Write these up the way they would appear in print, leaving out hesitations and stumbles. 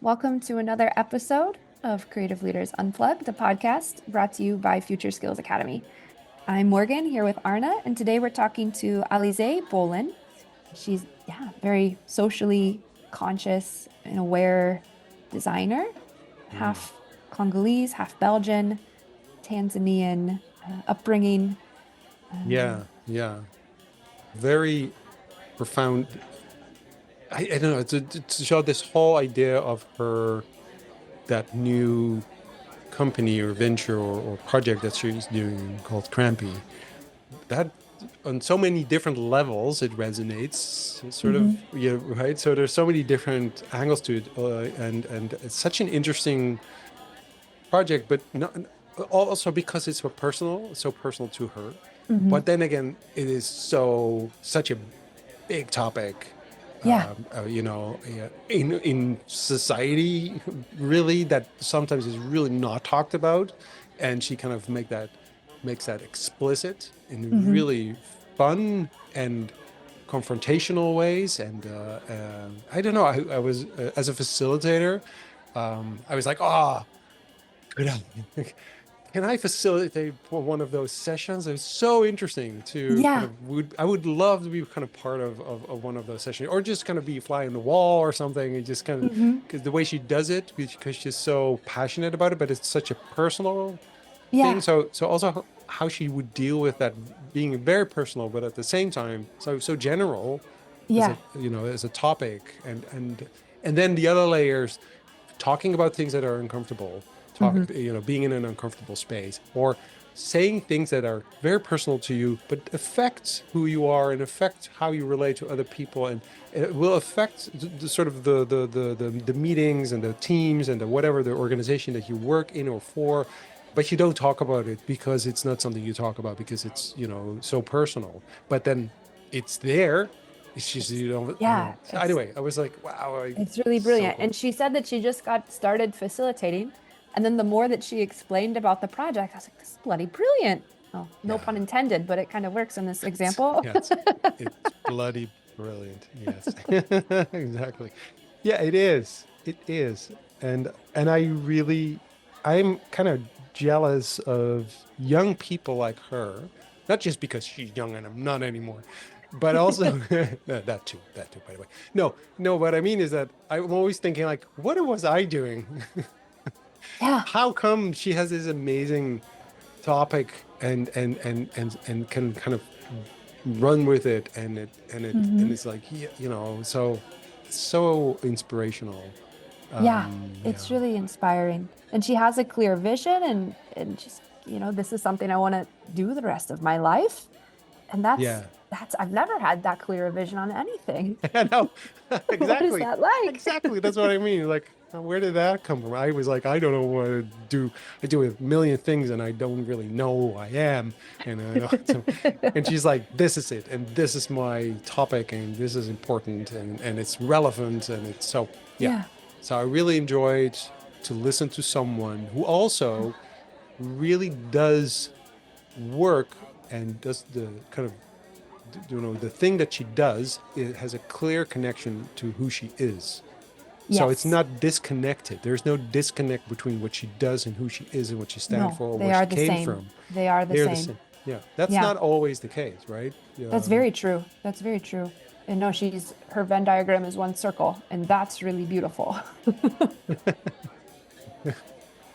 Welcome to another episode of Creative Leaders Unplugged, the podcast brought to you by Future Skills Academy. I'm Morgan here with Arna, and today we're talking to Alizée Bollen. She's very socially conscious and aware designer, half Congolese, half Belgian, Tanzanian upbringing. Yeah. Very profound. I don't know, to show this whole idea of her, that new company or venture or project that she's doing called Crampy, that on so many different levels it resonates. It's sort of, right? So there's so many different angles to it, and it's such an interesting project, but not, also because it's so personal to her. But then again, it is such a big topic. Yeah. In society, really, that sometimes is really not talked about, and she kind of makes that explicit in really fun and confrontational ways. And I don't know. I was as a facilitator, I was like, can I facilitate for one of those sessions? It's so interesting to Yeah. I would love to be kind of part of one of those sessions, or just kind of be fly on the wall or something. And just kind of, because the way she does it, because she's so passionate about it, but it's such a personal Yeah. thing. So also how she would deal with that being very personal, but at the same time, so general, Yeah. as a topic, and then the other layers, talking about things that are uncomfortable, being in an uncomfortable space, or saying things that are very personal to you, but affect who you are and affect how you relate to other people, and it will affect the sort of the meetings and the teams and the whatever the organization that you work in or for, but you don't talk about it because it's not something you talk about because it's so personal. But then it's there. It's just Yeah. So anyway, I was like, wow, It's really so brilliant. cool. And she said that she just got started facilitating. And then the more that she explained about the project, I was like, this is bloody brilliant. Oh, no pun Yeah. intended, but it kind of works in this example. Yeah, it's bloody brilliant. Yes, exactly. Yeah, it is. It is. And I'm kind of jealous of young people like her, not just because she's young and I'm not anymore, but also that too, by the way. No, what I mean is that I'm always thinking like, what was I doing? Yeah. How come she has this amazing topic and can kind of run with it, and it's like, so inspirational. Yeah. Yeah. It's really inspiring. And she has a clear vision and just, this is something I want to do the rest of my life. And Yeah. that's I've never had that clear a vision on anything. I know. What is Exactly. that like? Exactly. That's what I mean. Like, where did that come from? I was like, I don't know what to do. I do a million things and I don't really know who I am. And she's like, this is it. And this is my topic. And this is important. And it's relevant. And it's so, yeah. Yeah. So I really enjoyed to listen to someone who also really does work and does the kind of, the thing that she does, it has a clear connection to who she is. So it's Yes. not disconnected. There's no disconnect between what she does and who she is and what she stands No, for or they where are she the came same. from. They are the They're the same. same. Yeah, that's Yeah. not always the case, right? That's very true. That's very true. And no, her Venn diagram is one circle, and that's really beautiful.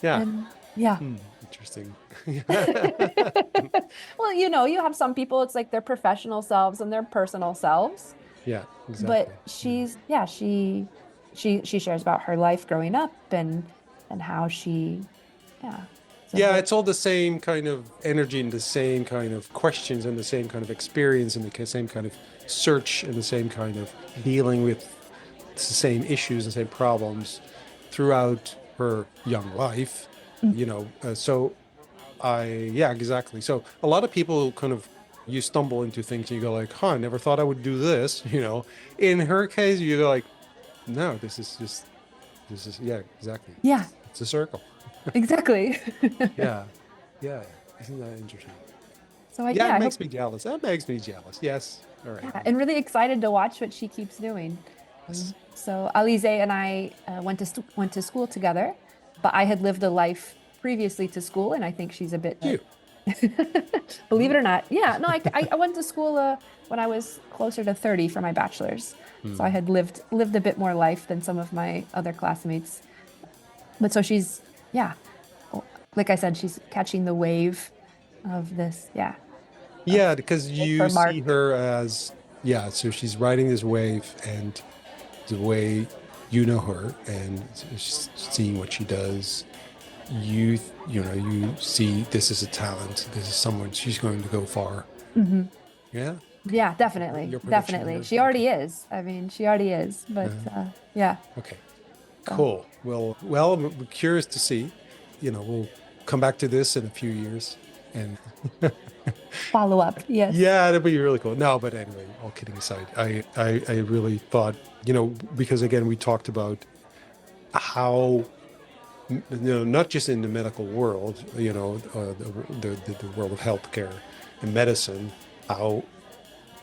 Yeah. And yeah. Interesting. Well, you have some people, it's like their professional selves and their personal selves. Yeah, exactly. But she shares about her life growing up and how she, yeah. So Yeah, it's all the same kind of energy and the same kind of questions and the same kind of experience and the same kind of search and the same kind of dealing with the same issues and same problems throughout her young life. Yeah, exactly. So a lot of people kind of, you stumble into things and you go like, I never thought I would do this. In her case, you go like, no, yeah, exactly. Yeah, It's a circle. exactly. Yeah. Yeah. Isn't that interesting? So Yeah, I it hope, makes me jealous. That makes me jealous. Yes. All right. yeah, and really excited to watch what she keeps doing. Yes. So Alize and I went to school together, but I had lived a life previously to school, and I think she's a bit. You. Believe Mm. it or not, yeah. No, I went to school when I was closer to 30 for my bachelor's, so I Mm. had lived a bit more life than some of my other classmates. But so she's, yeah, like I said, she's catching the wave of this, yeah, of Yeah, because make you her see mark. her as, yeah, so she's riding this wave, and the way you know her and seeing what she does, you see this is a talent. This is someone she's going to go far. Hmm. Yeah. Okay. Yeah, definitely, Your prediction definitely. here. She Okay. already is. I mean, she already is. But yeah, Okay. so Cool. Well, I'm curious to see. We'll come back to this in a few years, and follow up. Yes. yeah, that'd be really cool. No, but anyway, all kidding aside, I really thought, because again, we talked about how, not just in the medical world, the world of healthcare and medicine, how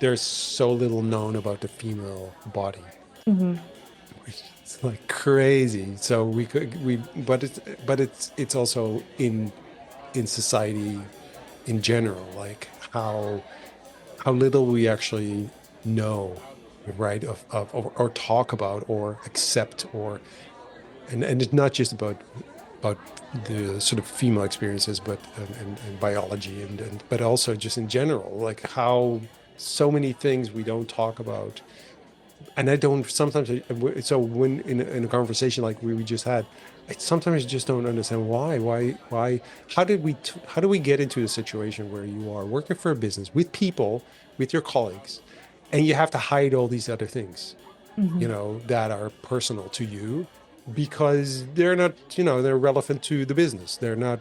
there's so little known about the female body. Hmm. It's like crazy. So but it's also in society in general, like how little we actually know, right? Or talk about or accept, and it's not just about the sort of female experiences, but and biology, but also just in general, like how so many things we don't talk about. And I don't sometimes. So when in a conversation like we just had, I sometimes just don't understand why. How do we get into a situation where you are working for a business with people, with your colleagues, and you have to hide all these other things, Hmm. that are personal to you, because they're not, they're relevant to the business. They're not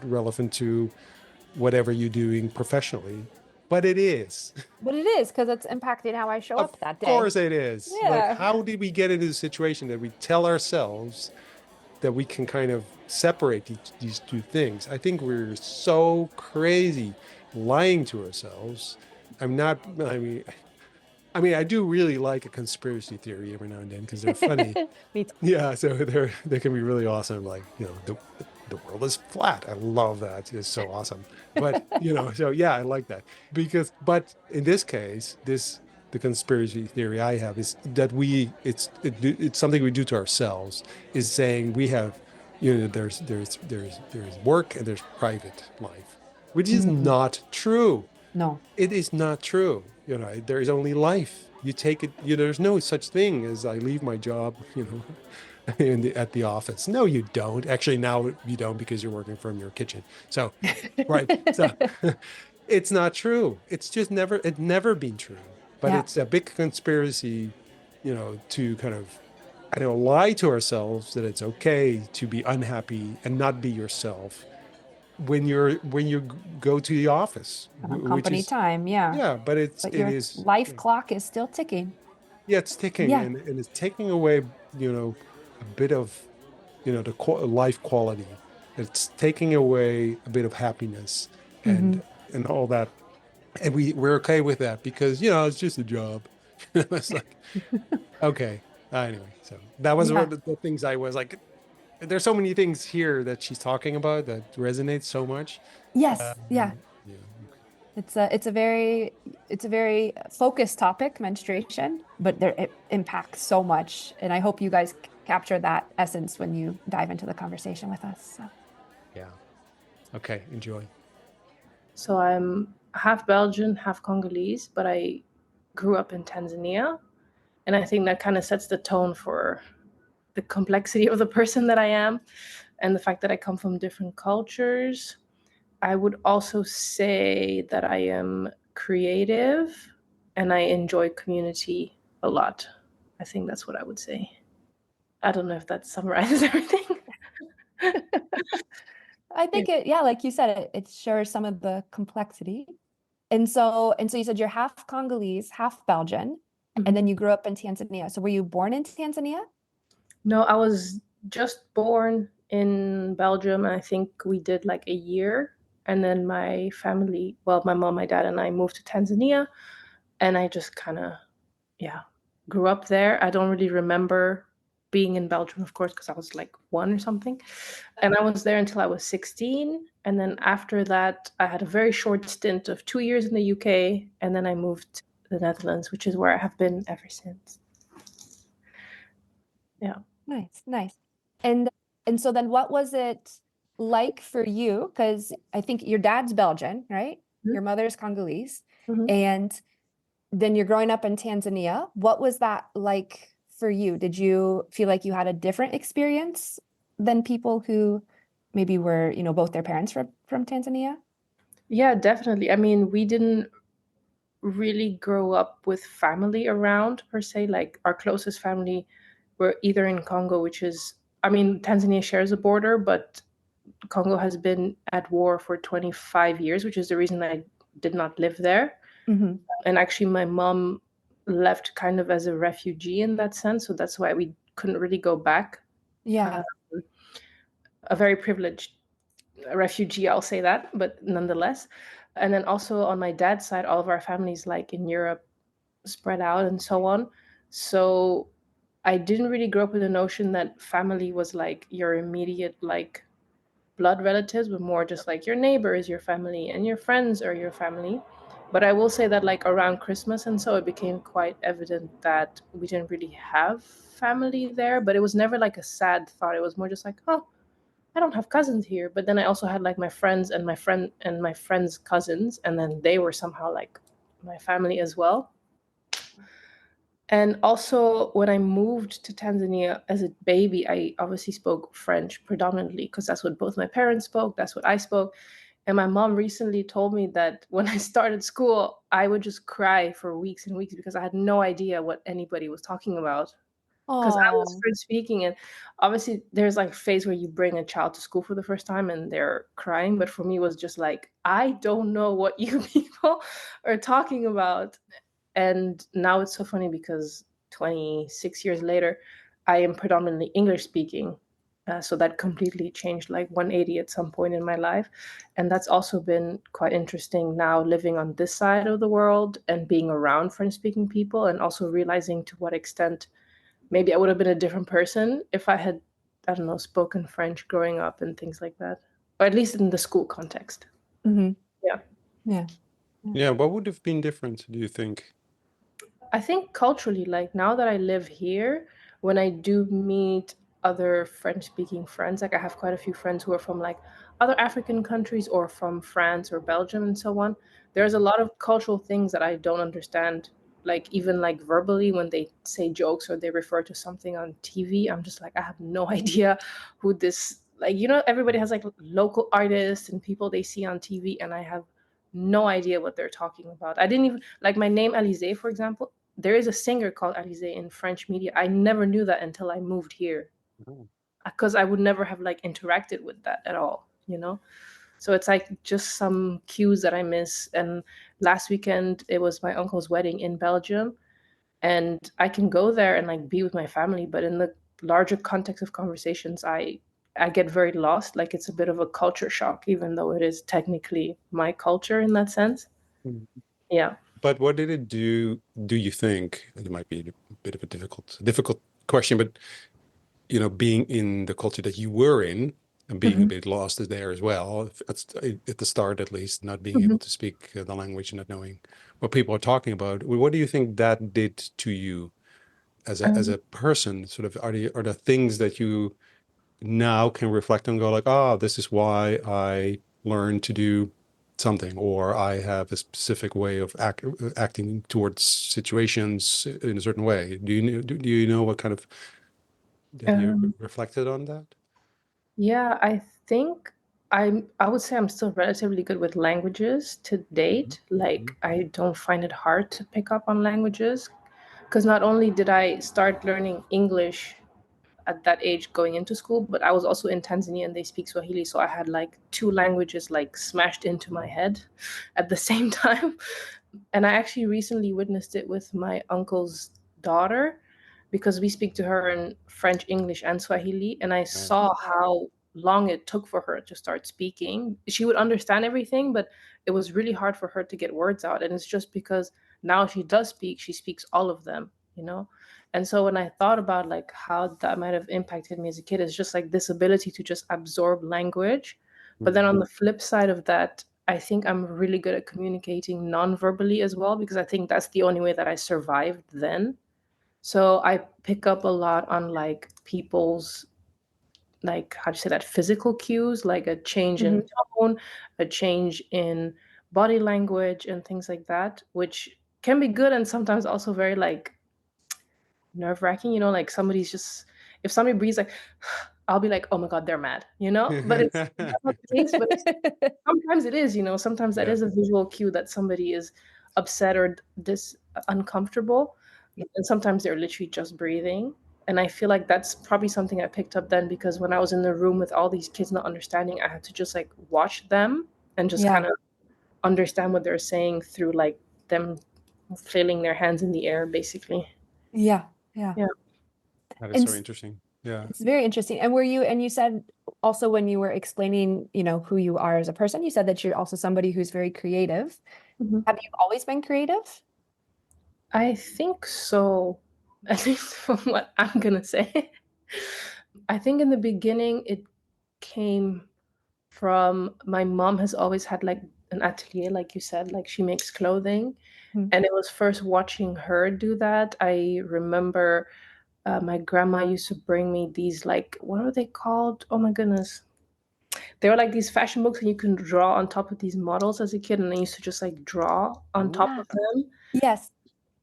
relevant to whatever you're doing professionally, but it is. But it is because it's impacting how I show Of up that day. course it is. Like, Yeah. how did we get into the situation that we tell ourselves that we can kind of separate these two things? I think we're so crazy lying to ourselves. I'm not, I mean, I do really like a conspiracy theory every now and then because they're funny. Me too. Yeah, so they can be really awesome. Like, the world is flat. I love that. It's so awesome. But, so yeah, I like that. But in this case, the conspiracy theory I have is that it's something we do to ourselves, is saying we have, there's work and there's private life, which is Hmm. not true. No. It is not true. There is only life. You take it, there's no such thing as I leave my job, at the office. No, you don't. Actually, now you don't, because you're working from your kitchen. So, right. So it's not true. It's just never been true. But Yeah. it's a big conspiracy, to kind of, I don't know, lie to ourselves that it's okay to be unhappy and not be yourself when you go to the office, On which company is, time. Yeah. yeah, but But it your is, life clock is still ticking. yeah, it's ticking, Yeah. and it's taking away, a bit of, the life quality. It's taking away a bit of happiness, Hmm. and all that, and we're okay with that because it's just a job. It's like, okay, anyway. So that was one Yeah. of the things I was like. There's so many things here that she's talking about that resonates so much. Yes. Yeah. Yeah. It's a very focused topic, menstruation, but it impacts so much. And I hope you guys capture that essence when you dive into the conversation with us. So. Yeah. Okay. Enjoy. So I'm half Belgian, half Congolese, but I grew up in Tanzania. And I think that kind of sets the tone for the complexity of the person that I am and the fact that I come from different cultures. I would also say that I am creative and I enjoy community a lot. I think that's what I would say. I don't know if that summarizes everything. I Yeah. think yeah, like you said, it shares some of the complexity. And so you said you're half Congolese, half Belgian, and Mhm. then you grew up in Tanzania. So were you born in Tanzania? No, I was just born in Belgium, and I think we did like a year. And then my family, well, my mom, my dad, and I moved to Tanzania, and I just kind of, yeah. grew up there. I don't really remember being in Belgium, of course, because I was like 1 or something. And I was there until I was 16. And then after that, I had a very short stint of 2 years in the UK. And then I moved to the Netherlands, which is where I have been ever since. Yeah. Nice. And so then what was it like for you? Because I think your dad's Belgian, right? Mhm. Your mother's Congolese. Mhm. And then you're growing up in Tanzania. What was that like for you? Did you feel like you had a different experience than people who maybe were, both their parents from Tanzania? Yeah, definitely. I mean, we didn't really grow up with family around per se. Like our closest family were either in Congo, which is, I mean, Tanzania shares a border, but Congo has been at war for 25 years, which is the reason I did not live there. Mm-hmm. And actually, my mom left kind of as a refugee in that sense. So that's why we couldn't really go back. Yeah. A very privileged refugee, I'll say that, but nonetheless. And then also on my dad's side, all of our families like in Europe spread out and so on. So I didn't really grow up with the notion that family was like your immediate like blood relatives, but more just like your neighbor is your family and your friends are your family. But I will say that like around Christmas and so it became quite evident that we didn't really have family there, but it was never like a sad thought. It was more just like, oh, I don't have cousins here. But then I also had like my friends and my friends' cousins, and then they were somehow like my family as well. And also, when I moved to Tanzania as a baby, I obviously spoke French predominantly because that's what both my parents spoke, that's what I spoke. And my mom recently told me that when I started school, I would just cry for weeks and weeks because I had no idea what anybody was talking about. Because I was Oh, French speaking, and obviously there's like a phase where you bring a child to school for the first time and they're crying. But for me, it was just like, I don't know what you people are talking about. And now it's so funny because 26 years later, I am predominantly English speaking. So that completely changed like 180 at some point in my life. And that's also been quite interesting now living on this side of the world and being around French speaking people and also realizing to what extent maybe I would have been a different person if I had, I don't know, spoken French growing up and things like that. Or at least in the school context. mm-hmm. Yeah. Yeah. Yeah, what would have been different, do you think? I think culturally, like now that I live here, when I do meet other French speaking friends, like I have quite a few friends who are from like other African countries or from France or Belgium and so on. There's a lot of cultural things that I don't understand, like even like verbally when they say jokes or they refer to something on TV. I'm just like, I have no idea who this, like, everybody has like local artists and people they see on TV, and I have no idea what they're talking about. I didn't even like my name Alizé, for example. There is a singer called Alize in French media. I never knew that until I moved here Oh. because I would never have like interacted with that at all. So it's like just some cues that I miss. And last weekend it was my uncle's wedding in Belgium, and I can go there and like be with my family, but in the larger context of conversations, I get very lost. Like it's a bit of a culture shock, even though it is technically my culture in that sense. Mm. Yeah. But what did it do you think? It might be a bit of a difficult question, but being in the culture that you were in and being a Mhm. bit lost there as well, at the start at least, not being Mhm. able to speak the language, not knowing what people are talking about. What do you think that did to you as Um, a person? Sort of, are there things that you now can reflect on and go like, oh, this is why I learned to do something, or I have a specific way of acting towards situations in a certain way. Do you know what kind of, have you um, reflected on that? Yeah, I think I would say I'm still relatively good with languages to Mhm. date. Mhm. Like I don't find it hard to pick up on languages because not only did I start learning English at that age going into school, but I was also in Tanzania and they speak Swahili, so I had like two languages like smashed into my head at the same time. And I actually recently witnessed it with my uncle's daughter because we speak to her in French, English, and Swahili. And I Yeah. saw how long it took for her to start speaking. She would understand everything, but it was really hard for her to get words out. And it's just because now she does speak, she speaks all of them. you know? And so when I thought about like how that might have impacted me as a kid, it's just like this ability to just absorb language. But then on the flip side of that, I think I'm really good at communicating non-verbally as well, because I think that's the only way that I survived then. So I pick up a lot on like people's, like, how do you say that, physical cues, like a change in Hmm. tone, a change in body language and things like that, which can be good and sometimes also very like nerve-wracking, you know, like somebody's just, if somebody breathes like I'll be like, oh my God, they're mad, you know? But it's that's not the case, but sometimes it is, you know, sometimes that Yeah. is a visual cue that somebody is upset or uncomfortable. And sometimes they're literally just breathing. And I feel like that's probably something I picked up then, because when I was in the room with all these kids not understanding, I had to just like watch them and just kind Yeah. of understand what they're saying through like them flailing their hands in the air, basically. Yeah. Yeah. Yeah. That is And so interesting. Yeah. it's very interesting. And you said also when you were explaining, who you are as a person, you said that you're also somebody who's very creative. Mhm. Have you always been creative? I think so, at least from what I'm gonna say. I think in the beginning it came from my mom has always had like an atelier, like you said, like she makes clothing. Hmm. And it was first watching her do that. I remember my grandma used to bring me these, like, what are they called? Oh my goodness. They were like these fashion books, and you can draw on top of these models as a kid. And I used to just like draw on top Ooh. of them. Yes.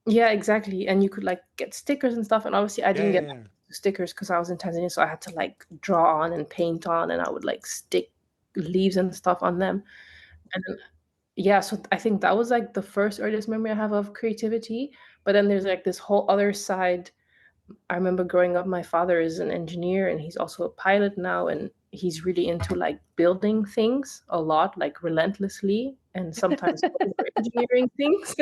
Yeah, exactly. And you could like get stickers and stuff. And obviously, I Yeah, didn't yeah, get yeah. stickers because I was in Tanzania. So I had to like draw on and paint on, and I would like stick leaves and stuff on them. And yeah, so I think that was like the first earliest memory I have of creativity. But then there's like this whole other side. I remember growing up, my father is an engineer and he's also a pilot now, and he's really into like building things a lot, like relentlessly, and sometimes over engineering things.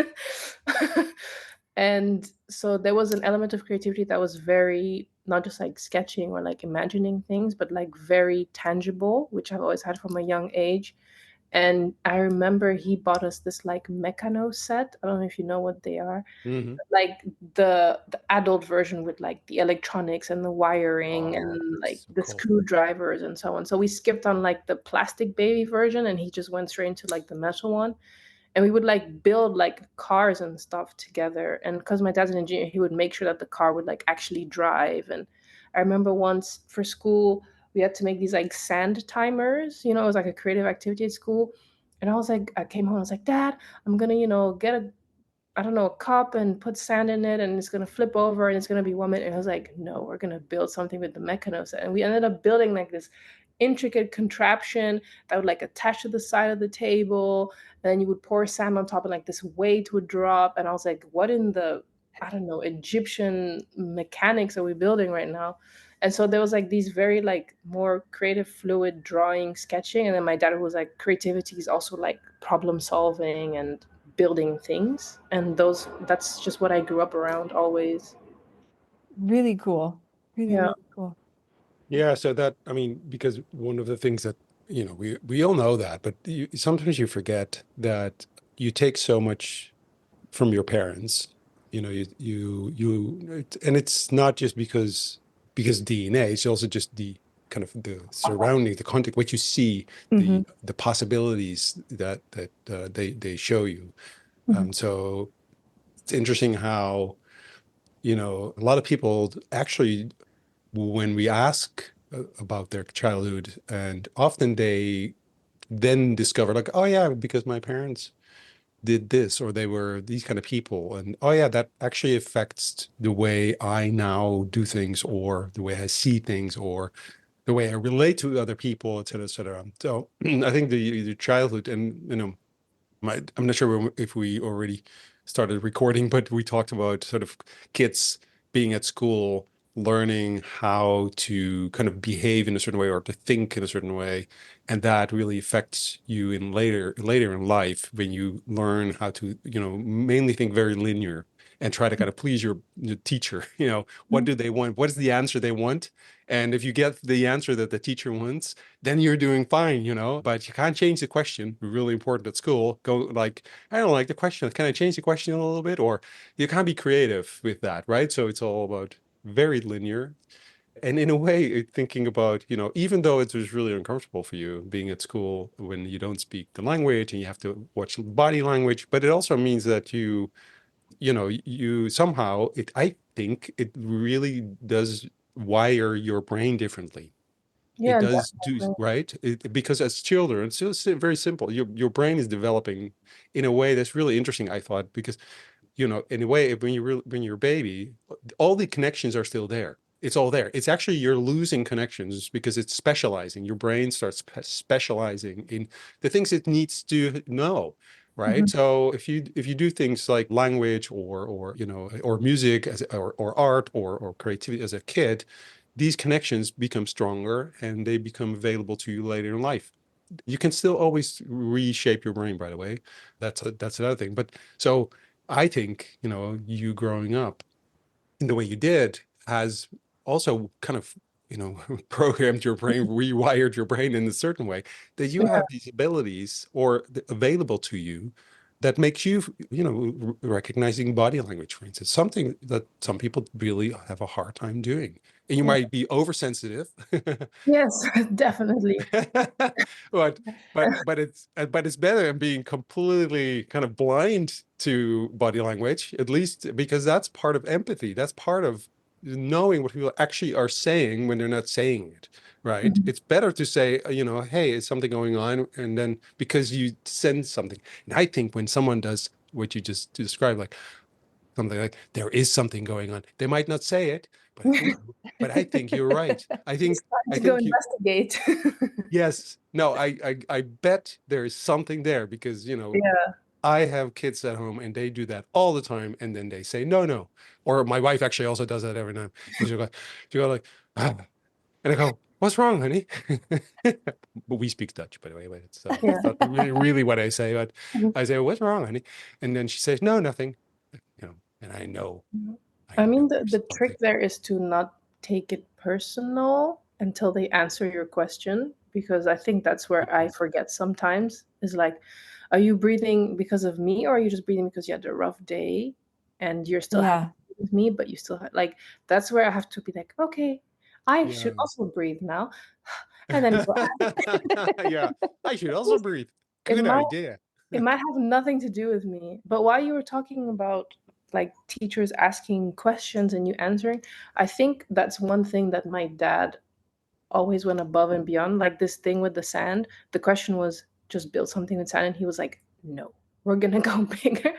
And so there was an element of creativity that was very, not just like sketching or like imagining things, but like very tangible, which I've always had from a young age. And I remember he bought us this like Meccano set. I don't know if you know what they are, Hmm. like the adult version with like the electronics and the wiring Oh, and like so the cool. screwdrivers and so on. So we skipped on like the plastic baby version, and he just went straight into like the metal one. And we would like build like cars and stuff together. And because my dad's an engineer, he would make sure that the car would like actually drive. And I remember once for school, we had to make these like sand timers. You know, it was like a creative activity at school. And I was like, I came home, I was like, Dad, I'm gonna, get a, I don't know, a cup and put sand in it, and it's gonna flip over and it's gonna be 1 minute. And I was like, no, we're gonna build something with the mechanos. And we ended up building like this intricate contraption that would like attach to the side of the table. And then you would pour sand on top, and like this weight would drop. And I was like, what in the, I don't know, Egyptian mechanics are we building right now? And so there was like these very like more creative, fluid drawing, sketching. And then my dad was like, creativity is also like problem solving and building things. And that's just what I grew up around always. Really cool. Really, Yeah. really cool. Yeah, so that, I mean, because one of the things that, we all know that, but sometimes you forget that you take so much from your parents. And it's not just because DNA, it's also just the kind of the surrounding, the context, what you see, Hmm. the possibilities that they show you. Hmm. So it's interesting how, a lot of people actually, when we ask about their childhood, and often they then discover like, oh yeah, because my parents did this, or they were these kind of people, and oh yeah, that actually affects the way I now do things, or the way I see things, or the way I relate to other people, et cetera, et cetera. So I think the childhood, and I'm not sure if we already started recording, but we talked about sort of kids being at school, learning how to kind of behave in a certain way or to think in a certain way, and that really affects you in later in life when you learn how to, mainly think very linear and try to kind of please your teacher. What do they want? What is the answer they want? And if you get the answer that the teacher wants, then you're doing fine, but you can't change the question. Really important at school. Go like, I don't like the question. Can I change the question a little bit? Or you can't be creative with that, right? So it's all about very linear. And in a way, thinking about, even though it was really uncomfortable for you being at school when you don't speak the language and you have to watch body language, but it also means that you somehow, I think it really does wire your brain differently. It Yeah, does do, definitely. right? Because as children, it's just very simple. Your brain is developing in a way that's really interesting, I thought, because in a way, when you're a baby, all the connections are still there. It's all there. It's actually you're losing connections because it's specializing. Your brain starts specializing in the things it needs to know, right? Mhm. So if you do things like language or music or art or creativity as a kid, these connections become stronger and they become available to you later in life. You can still always reshape your brain, by the way. That's another thing. But so I think, you growing up in the way you did has also kind of, programmed your brain, rewired your brain in a certain way that you Yeah. have these abilities available to you that makes you, recognizing body language, for instance, something that some people really have a hard time doing. And you Yeah. might be oversensitive. Yes, definitely. but but it's better than being completely kind of blind to body language, at least because that's part of empathy. That's part of knowing what people actually are saying when they're not saying it, right? Mhm. It's better to say, hey, is something going on? And then because you sense something. And I think when someone does what you just described, like something like there is something going on, they might not say it, but I think you're right. I think It's time I to go think you investigate. Yes. No, I bet there is something there because, Yeah. I have kids at home and they do that all the time. And then they say, no, no. Or my wife actually also does that every time. And she'll go like, ah. And I go, what's wrong, honey? But we speak Dutch, by the way, but Yeah. it's not really what I say, but Mhm. I say, what's wrong, honey? And then she says, no, nothing, and I know, Mhm. I I mean, know the there's trick something. there is to not take it personal until they answer your question, because I think that's where I Mhm. forget sometimes, is like, are you breathing because of me, or are you just breathing because you had a rough day and you're still happy Yeah. with me, but you still like, that's where I have to be like, okay, I should Yeah. also breathe now. And then go, Yeah. I should also breathe. it Good might idea. it might have nothing to do with me. But while you were talking about like teachers asking questions and you answering, I think that's one thing that my dad always went above and beyond. Like this thing with the sand, the question was just build something with sand. And he was like, no, we're going to go bigger.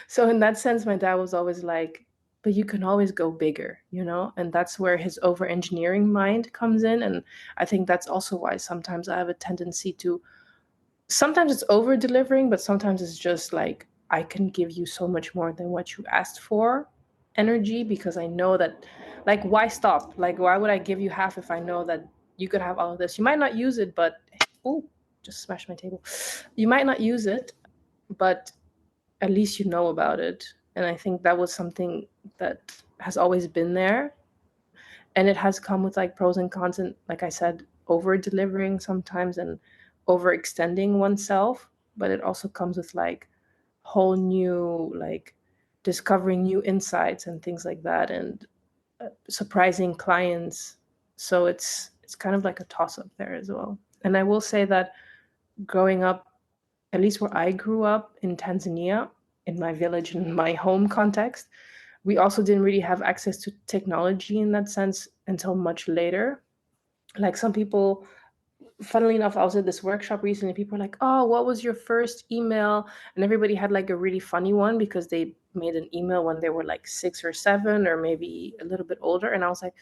So, in that sense, my dad was always like, but you can always go bigger, you know? And that's where his over engineering mind comes in. And I think that's also why sometimes I have a tendency to sometimes it's over delivering, but sometimes it's just like I can give you so much more than what you asked for energy, because I know that, like, why stop? Like, why would I give you half if I know that you could have all of this? You might not use it, but oh, just smashed my table. You might not use it, but at least you know about it. And I think that was something that has always been there. And it has come with like pros and cons, and like I said, over delivering sometimes and overextending oneself, but it also comes with like whole new, like, discovering new insights and things like that, and surprising clients. So it's kind of like a toss up there as well. And I will say that growing up, at least where I grew up in Tanzania, in my village, in my home context, we also didn't really have access to technology in that sense until much later. Like some people, funnily enough, I was at this workshop recently. People were like, "Oh, what was your first email?" And everybody had like a really funny one because they made an email when they were like 6 or 7, or maybe a little bit older. And I was like,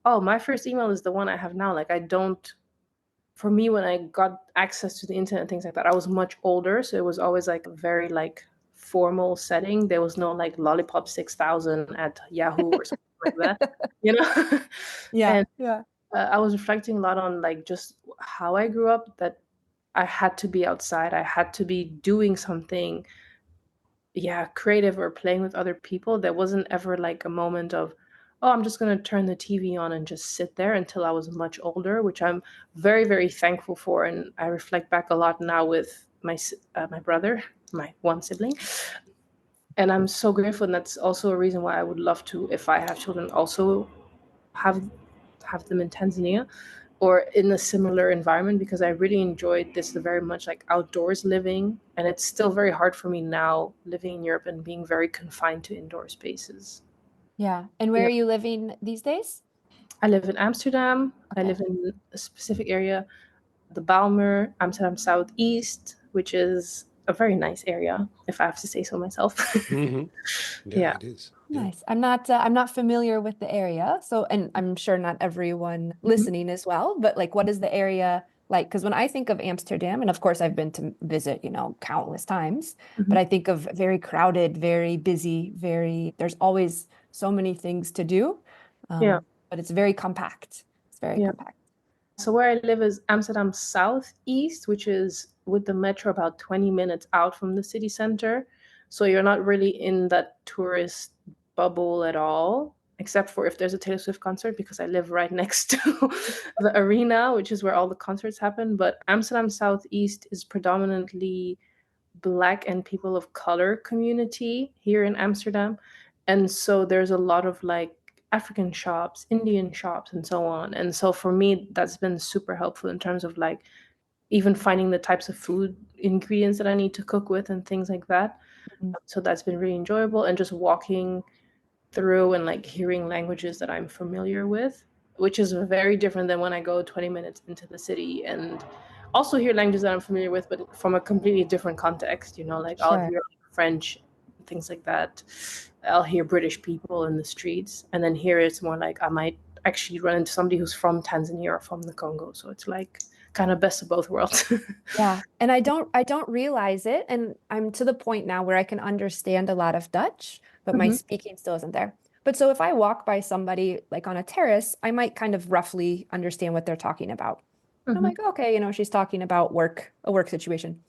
"Oh, my first email is the one I have now." Like, I don't. For me, when I got access to the internet and things like that, I was much older, so it was always like a very like formal setting. There was no like lollipop 6,000 at Yahoo or something like that, you know. Yeah. And Yeah. I was reflecting a lot on like just how I grew up, that I had to be outside. I had to be doing something creative or playing with other people. There wasn't ever like a moment of, oh, I'm just going to turn the TV on and just sit there, until I was much older, which I'm very, very thankful for. And I reflect back a lot now with my brother, my one sibling. And I'm so grateful. And that's also a reason why I would love to, if I have children, also have them in Tanzania or in a similar environment, because I really enjoyed this very much like outdoors living. And it's still very hard for me now living in Europe and being very confined to indoor spaces. Yeah. And where Yeah. are you living these days? I live in Amsterdam. I Okay. live in a specific area, the Bijlmer, Amsterdam Southeast, which is a very nice area, if I have to say so myself. Hmm. Yeah, Yeah. it is. Yeah. Nice. I'm not familiar with the area. So, and I'm sure not everyone Mhm. listening as well, but like what is the area like? Because when I think of Amsterdam, and of course I've been to visit, countless times, but Mhm. I think of very crowded, very busy, there's always so many things to do. Yeah. But it's very compact. It's very Yeah. compact. So where I live is Amsterdam Southeast, which is with the metro about 20 minutes out from the city center. So you're not really in that tourist bubble at all, except for if there's a Taylor Swift concert, because I live right next to the arena, which is where all the concerts happen. But Amsterdam Southeast is predominantly Black and people of color community here in Amsterdam. And so there's a lot of like African shops, Indian shops, and so on. And so for me, that's been super helpful in terms of like even finding the types of food ingredients that I need to cook with and things like that. Mhm. So that's been really enjoyable. And just walking through and like hearing languages that I'm familiar with, which is very different than when I go 20 minutes into the city and also hear languages that I'm familiar with, but from a completely different context. Like I'll Sure. hear French, things like that. I'll hear British people in the streets. And then here it's more like I might actually run into somebody who's from Tanzania or from the Congo. So it's like kind of best of both worlds. Yeah, and I don't realize it, and I'm to the point now where I can understand a lot of Dutch, but my Mhm. speaking still isn't there. But so if I walk by somebody like on a terrace, I might kind of roughly understand what they're talking about. And I'm Mhm. like, okay, she's talking about work, a work situation.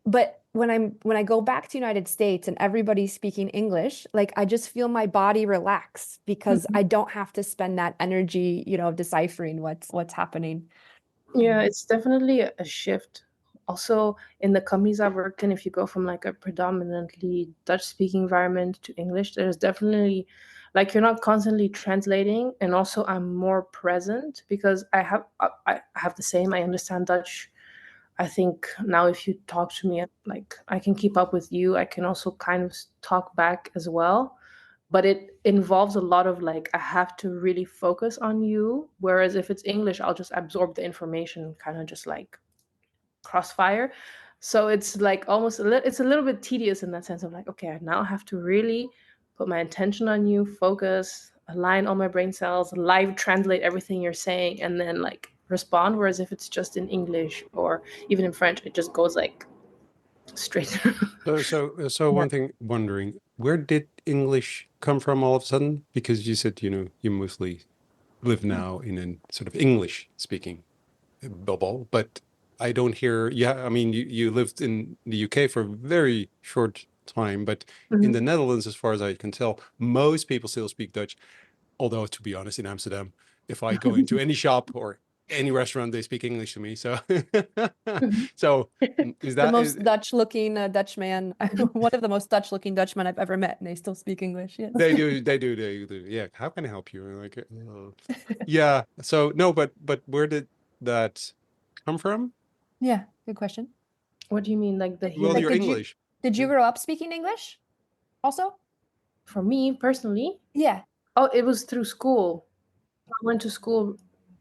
But when I go back to United States and everybody's speaking English, like I just feel my body relax because Mhm. I don't have to spend that energy, deciphering what's happening. Yeah, it's definitely a shift. Also, in the companies I've worked in, if you go from like a predominantly Dutch speaking environment to English, there's definitely like you're not constantly translating, and also I'm more present because I have the same. I understand Dutch. I think now if you talk to me, like I can keep up with you. I can also kind of talk back as well, but it involves a lot of like I have to really focus on you, whereas if it's English I'll just absorb the information, kind of just like crossfire. So it's like almost it's a little bit tedious in that sense of like, okay, I now have to really put my attention on you, focus, align all my brain cells, live translate everything you're saying, and then like respond. Whereas if it's just in English or even in French, it just goes like straight through. So Yeah. one thing, wondering, where did English come from all of a sudden? Because you said, you mostly live now in a sort of English speaking bubble, but I don't hear, yeah, I mean, you lived in the UK for a very short time, but in Mhm. the Netherlands, as far as I can tell, most people still speak Dutch. Although, to be honest, in Amsterdam, if I go into any shop or any restaurant, they speak English to me. So, Mhm. so is The that is most Dutch looking Dutchman, one of the most Dutch looking Dutchmen I've ever met, and they still speak English. Yes. they do. Yeah. How can I help you? Like, yeah. So no, but where did that come from? Yeah, good question. What do you mean, like the Well, hearing? Like, your English. did you Yeah. grow up speaking English also? For me personally, Yeah. oh, it was through school. I went to school.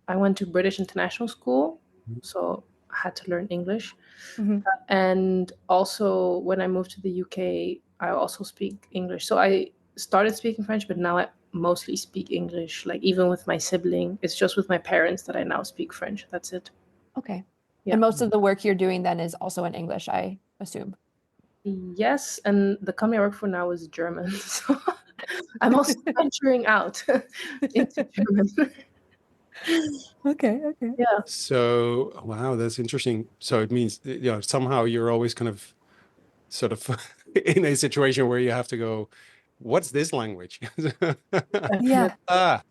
I went to British International School, so I had to learn English. Hmm. And also, when I moved to the UK, I also speak English. So I started speaking French, but now I mostly speak English. Like even with my sibling, it's just with my parents that I now speak French. That's it. Okay. Yeah. And most of the work you're doing then is also in English, I assume. Yes, and the company I work for now is German, so I'm also venturing out into German. Okay, okay. Yeah. So wow, that's interesting. So it means somehow you're always kind of sort of in a situation where you have to go, what's this language? Yeah. Ah,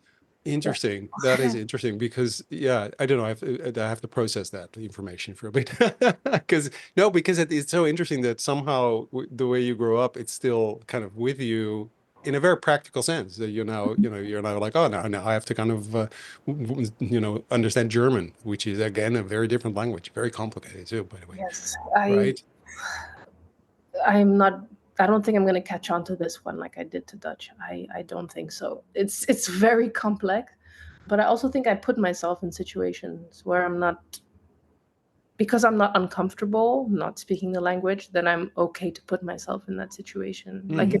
Yeah. interesting. That is Yeah. interesting because yeah, I don't know. I have to process that information for a bit because no, because it's so interesting that somehow the way you grow up, it's still kind of with you in a very practical sense. That you're now like, oh, now I have to kind of, understand German, which is again a very different language, very complicated too, by the way, Yes, right? I'm not. I don't think I'm going to catch on to this one like I did to Dutch. I don't think so. It's very complex, but I also think I put myself in situations where I'm not, because I'm not uncomfortable not speaking the language, then I'm okay to put myself in that situation. Like Hmm.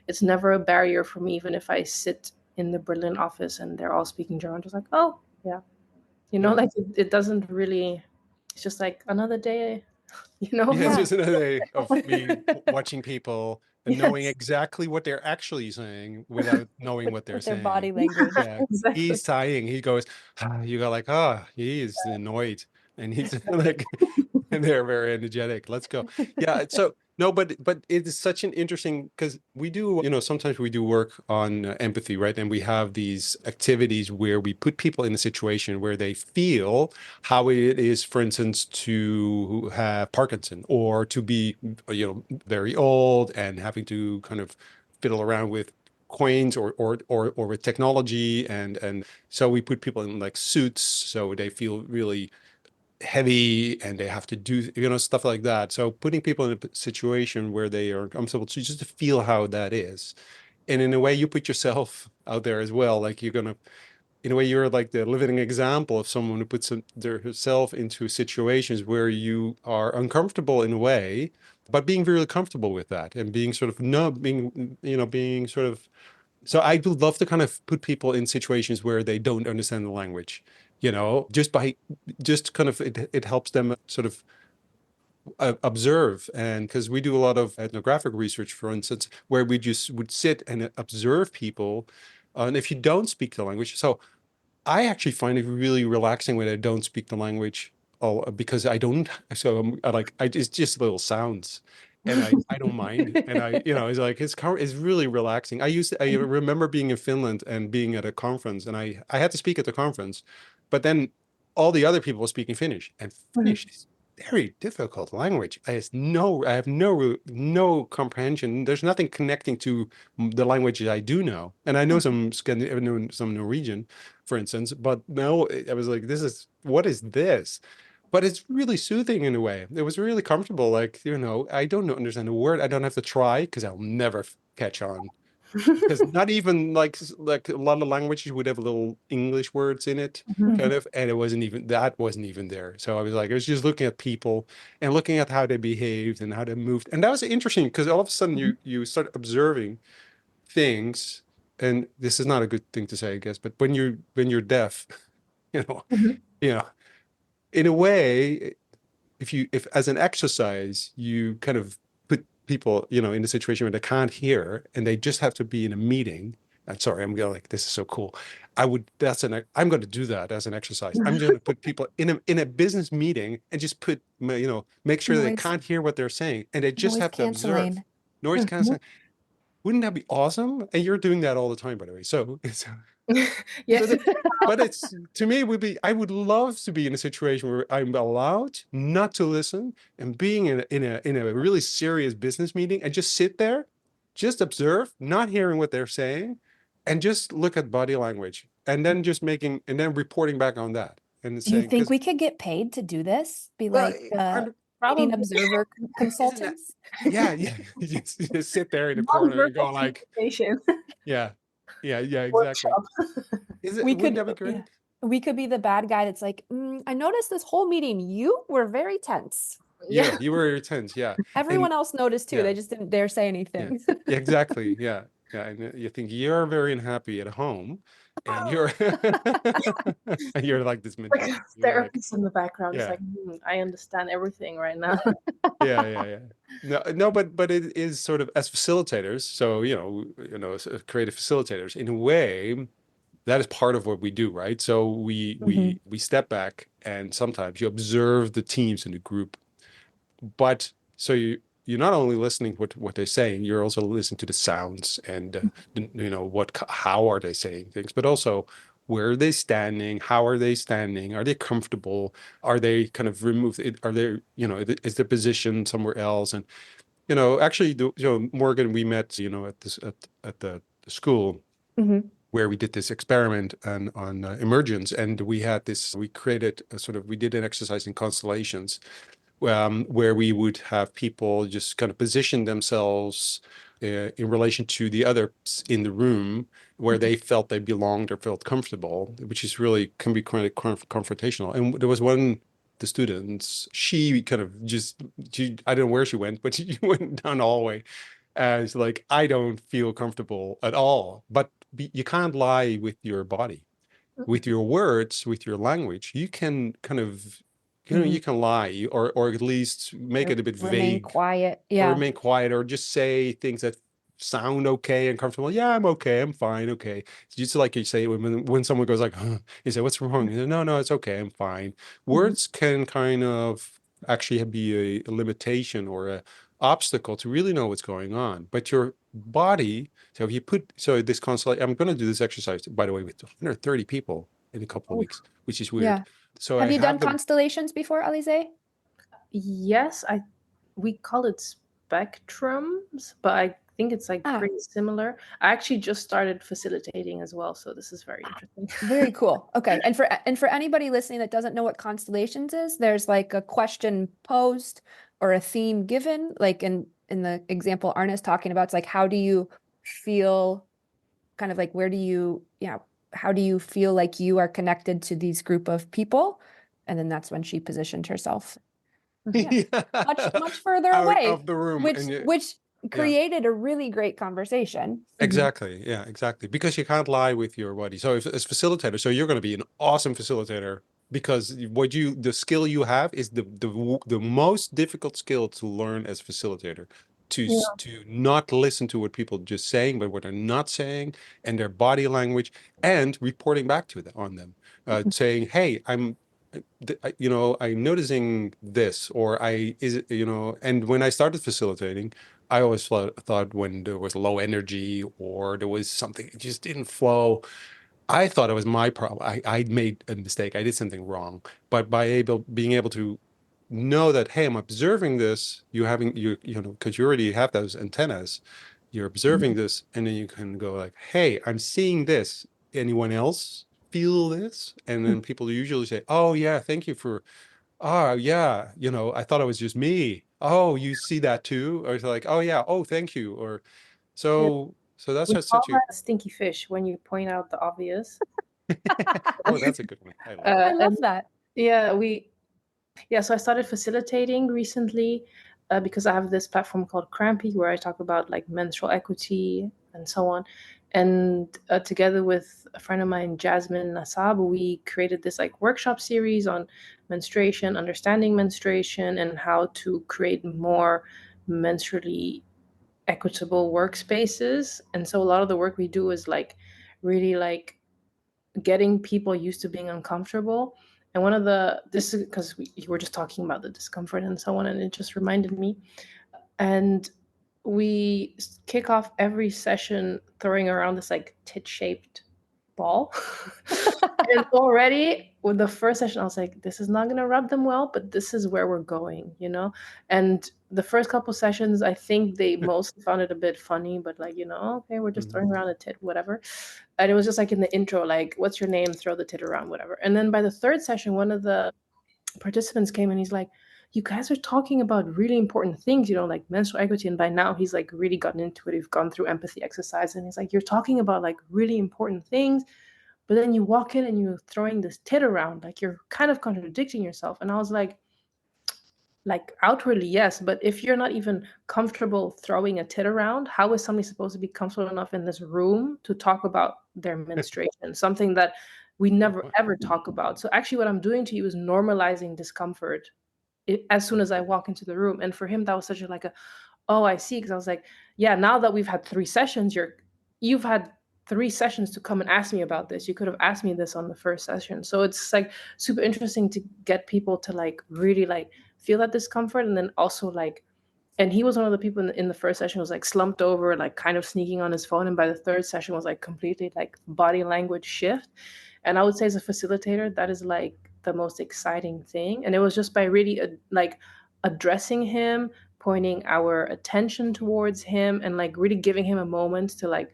it's never a barrier for me, even if I sit in the Berlin office and they're all speaking German, just like, oh yeah, Yeah. like it doesn't really. It's just like another day, Yeah, it's Yeah. just another day of me watching people and knowing Yes, exactly what they're actually saying without knowing what they're With their saying. body language. Yeah, exactly. he's sighing. He goes, you go like, oh, he is annoyed, and he's like, and they're very energetic. Let's go. Yeah. So no, but it is such an interesting because we do, sometimes we do work on empathy, right? And we have these activities where we put people in a situation where they feel how it is, for instance, to have Parkinson or to be, very old and having to kind of fiddle around with coins or with technology and so we put people in like suits so they feel really heavy and they have to do stuff like that. So putting people in a situation where they are uncomfortable to just to feel how that is, and in a way you put yourself out there as well, like you're gonna, in a way you're like the living example of someone who puts herself into situations where you are uncomfortable in a way, but being really comfortable with that and being sort of no being being sort of, so I do love to kind of put people in situations where they don't understand the language, just by just kind of it helps them sort of observe. And because we do a lot of ethnographic research, for instance, where we just would sit and observe people, and if you don't speak the language, so I actually find it really relaxing when I don't speak the language, because I don't. So it's just little sounds, and I don't mind. And it's like it's really relaxing. I remember being in Finland and being at a conference, and I had to speak at the conference, but then all the other people were speaking Finnish, and Mhm. Finnish is very difficult language. I have no comprehension. There's nothing connecting to the languages I do know, and I know some Scandinavian, some Norwegian, for instance, but no, I was like, what is this? But it's really soothing in a way. It was really comfortable. Like, I don't understand a word. I don't have to try because I'll never catch on. Because not even like a lot of languages would have little English words in it, Mhm. kind of, and that wasn't even there. So I was just looking at people and looking at how they behaved and how they moved. And that was interesting because all of a sudden you start observing things, and this is not a good thing to say, I guess, but when you're deaf, you know, Mhm. you know, in a way, if as an exercise, you kind of put people, in a situation where they can't hear and they just have to be in a meeting. I'm sorry, I'm going like, this is so cool. I'm going to do that as an exercise. I'm going to put people in a business meeting and just make sure they Noise, can't hear what they're saying and they just noise have to observe. canceling. Noise Mhm. canceling. Wouldn't that be awesome? And you're doing that all the time, by the way. So so Yes. that, but it's to me would be I would love to be in a situation where I'm allowed not to listen and being in a really serious business meeting and just sit there, just observe, not hearing what they're saying, and just look at body language and then just making and then reporting back on that and Do you saying think because we could get paid to do this? Be well like meeting Probably observer isn't that consultants? yeah you just sit there in the corner and go non-verbal like communication yeah yeah exactly. workshop. Wouldn't that be Yeah, great? we could be the bad guy that's like, I noticed this whole meeting, you were very tense. Yeah, Yeah. you were tense. Yeah. Everyone And else noticed too. yeah, They just didn't dare say yeah, anything. yeah, exactly. Yeah. Yeah. And you think you're very unhappy at home and you're and you're like this Like midget. a You're like, therapist in the background. It's yeah, like, I understand everything right now. yeah. No, but it is sort of as facilitators. So, as creative facilitators, in a way, that is part of what we do, right? So we Mhm. we we step back and sometimes you observe the teams in the group, but so you're not only listening what they're saying, you're also listening to the sounds and how are they saying things, but also where are they standing, how are they standing, are they comfortable, are they kind of removed, are they, is their position somewhere else? And actually, Morgan, we met, at the school Mhm. where we did this experiment on emergence, and we created we did an exercise in constellations, where we would have people just kind of position themselves in relation to the others in the room where they felt they belonged or felt comfortable, which is really can be kind of confrontational. And there was the students, she kind of I don't know where she went, but she went down the hallway as like, I don't feel comfortable at all. But you can't lie with your body, with your words, with your language. You can kind of, you can lie, or at least make it a bit Remain vague, quiet. or Yeah. remain quiet, or just say things that sound okay and comfortable. Yeah, I'm okay. I'm fine. Okay. It's just like you say when someone goes like, huh, you say, what's wrong? You say, no, it's okay. I'm fine. Words can kind of actually be a limitation or a obstacle to really know what's going on. But your body, so if you this constellation, I'm going to do this exercise, by the way, with 130 people in a couple of Oh, weeks, which is weird. yeah. So Have I you done have them. constellations before, Alize? Yes, we call it spectrums, but I think it's like Ah, pretty similar. I actually just started facilitating as well, so this is very interesting. very cool. Okay. And for anybody listening that doesn't know what constellations is, there's like a question posed or a theme given, like in the example Arna's talking about, it's like, how do you feel, kind of like, where do you, how do you feel like you are connected to these group of people? And then that's when she positioned herself. Yeah. Much further Out away, of the room, which and yeah. created a really great conversation. Exactly. Yeah, exactly. Because you can't lie with your body. So if as facilitator, so you're going to be an awesome facilitator, because the skill you have is the most difficult skill to learn as facilitator, Yeah. to not listen to what people just saying, but what they're not saying, and their body language, and reporting back to them on them, saying, hey, I'm noticing this, or and when I started facilitating, I always thought when there was low energy or there was something, it just didn't flow. I thought it was my problem. I made a mistake. I did something wrong. But being able to know that, hey, I'm observing this, because you already have those antennas, you're observing this, and then you can go like, hey, I'm seeing this. Anyone else feel this? And then people usually say, oh yeah, thank you for, oh yeah, I thought it was just me. Oh, you see that too? Or it's like, oh yeah, oh thank you. Or Yeah. so that's We just call such a that stinky fish when you point out the obvious. oh, that's a good one. I like I that. love And that. yeah, so I started facilitating recently, because I have this platform called Crampy where I talk about like menstrual equity and so on. And together with a friend of mine, Jasmine Nasab, we created this like workshop series on menstruation, understanding menstruation, and how to create more menstrually equitable workspaces. And so a lot of the work we do is like really like getting people used to being uncomfortable. And this is because you were just talking about the discomfort and so on, and it just reminded me. And we kick off every session throwing around this like tit-shaped ball. And already with the first session, I was like, this is not going to rub them well, but this is where we're going. And the first couple sessions, I think they mostly found it a bit funny, but like, okay, we're just throwing around a tit, whatever. And it was just like in the intro, like, what's your name? Throw the tit around, whatever. And then by the third session, one of the participants came and he's like, you guys are talking about really important things, like menstrual equity. And by now he's like really gotten into it. We've gone through empathy exercise. And he's like, you're talking about like really important things, but then you walk in and you're throwing this tit around, like you're kind of contradicting yourself. And I was like outwardly, yes, but if you're not even comfortable throwing a tit around, how is somebody supposed to be comfortable enough in this room to talk about their menstruation, something that we never ever talk about? So actually what I'm doing to you is normalizing discomfort as soon as I walk into the room. And for him, that was such a like a, oh, I see. Because I was like, yeah, now that we've had 3 sessions, you've had 3 sessions to come and ask me about this. You could have asked me this on the first session. So it's like super interesting to get people to like really like feel that discomfort, and then also like And he was one of the people in the first session was like slumped over, like kind of sneaking on his phone. And by the third session was like completely like body language shift. And I would say as a facilitator, that is like the most exciting thing. And it was just by really like addressing him, pointing our attention towards him, and like really giving him a moment to like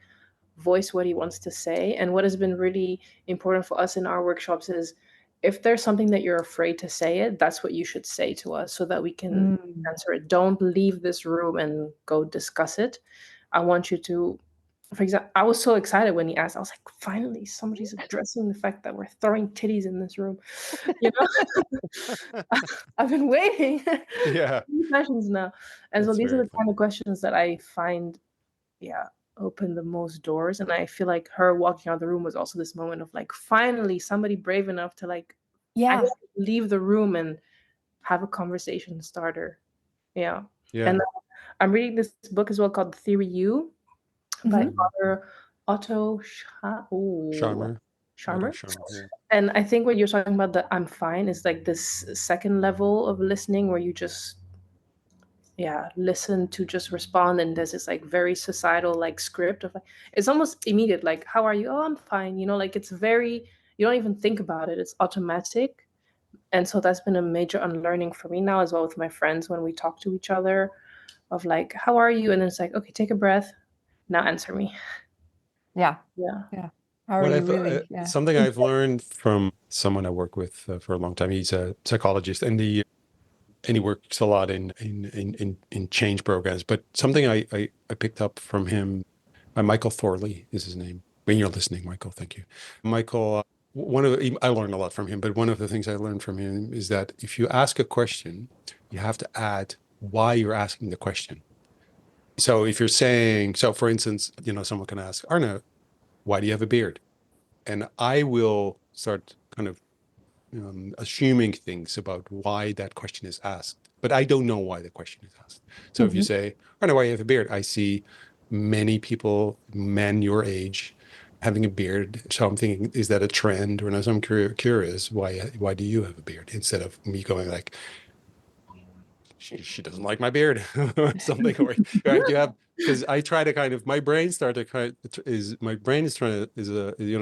voice what he wants to say. And what has been really important for us in our workshops is if there's something that you're afraid to say it, that's what you should say to us so that we can answer it. Don't leave this room and go discuss it. I want you to, for example, I was so excited when he asked. I was like, finally, somebody's addressing the fact that we're throwing titties in this room. You know, I've been waiting. Yeah. 3 sessions now. And so That's these are very the kind of questions that I find, open the most doors. And I feel like her walking out of the room was also this moment of like, finally, somebody brave enough to like Yeah. actually leave the room and have a conversation starter. Yeah. Yeah. And I'm reading this book as well called Theory U by Mhm. author Otto Charmer. Charmer. Yeah. And I think what you're talking about, the I'm fine, is like this second level of listening where you just listen to just respond. And there's this like very societal like script of like, it's almost immediate, like, how are you? Oh, I'm fine. You know, like it's very, you don't even think about it. It's automatic. And so that's been a major unlearning for me now as well with my friends when we talk to each other of like, how are you? And then it's like, okay, take a breath. Now answer me. Yeah. Yeah. Yeah. How are What you really? Yeah. something I've learned from someone I work with for a long time. He's a psychologist, and he works a lot in change programs. But something I picked up from him, Michael Thorley is his name. When you're listening, Michael, thank you. Michael, I learned a lot from him, but one of the things I learned from him is that if you ask a question, you have to add why you're asking the question. So if you're saying, so for instance, someone can ask, Arna, why do you have a beard? And I will start kind of assuming things about why that question is asked, but I don't know why the question is asked. So if you say, I know why you have a beard, I see many people, men your age, having a beard. So I'm thinking, is that a trend? Or no, so I'm curious, why do you have a beard? Instead of me going like, she doesn't like my beard or something, or right, you have, because I try to kind of, my brain is trying to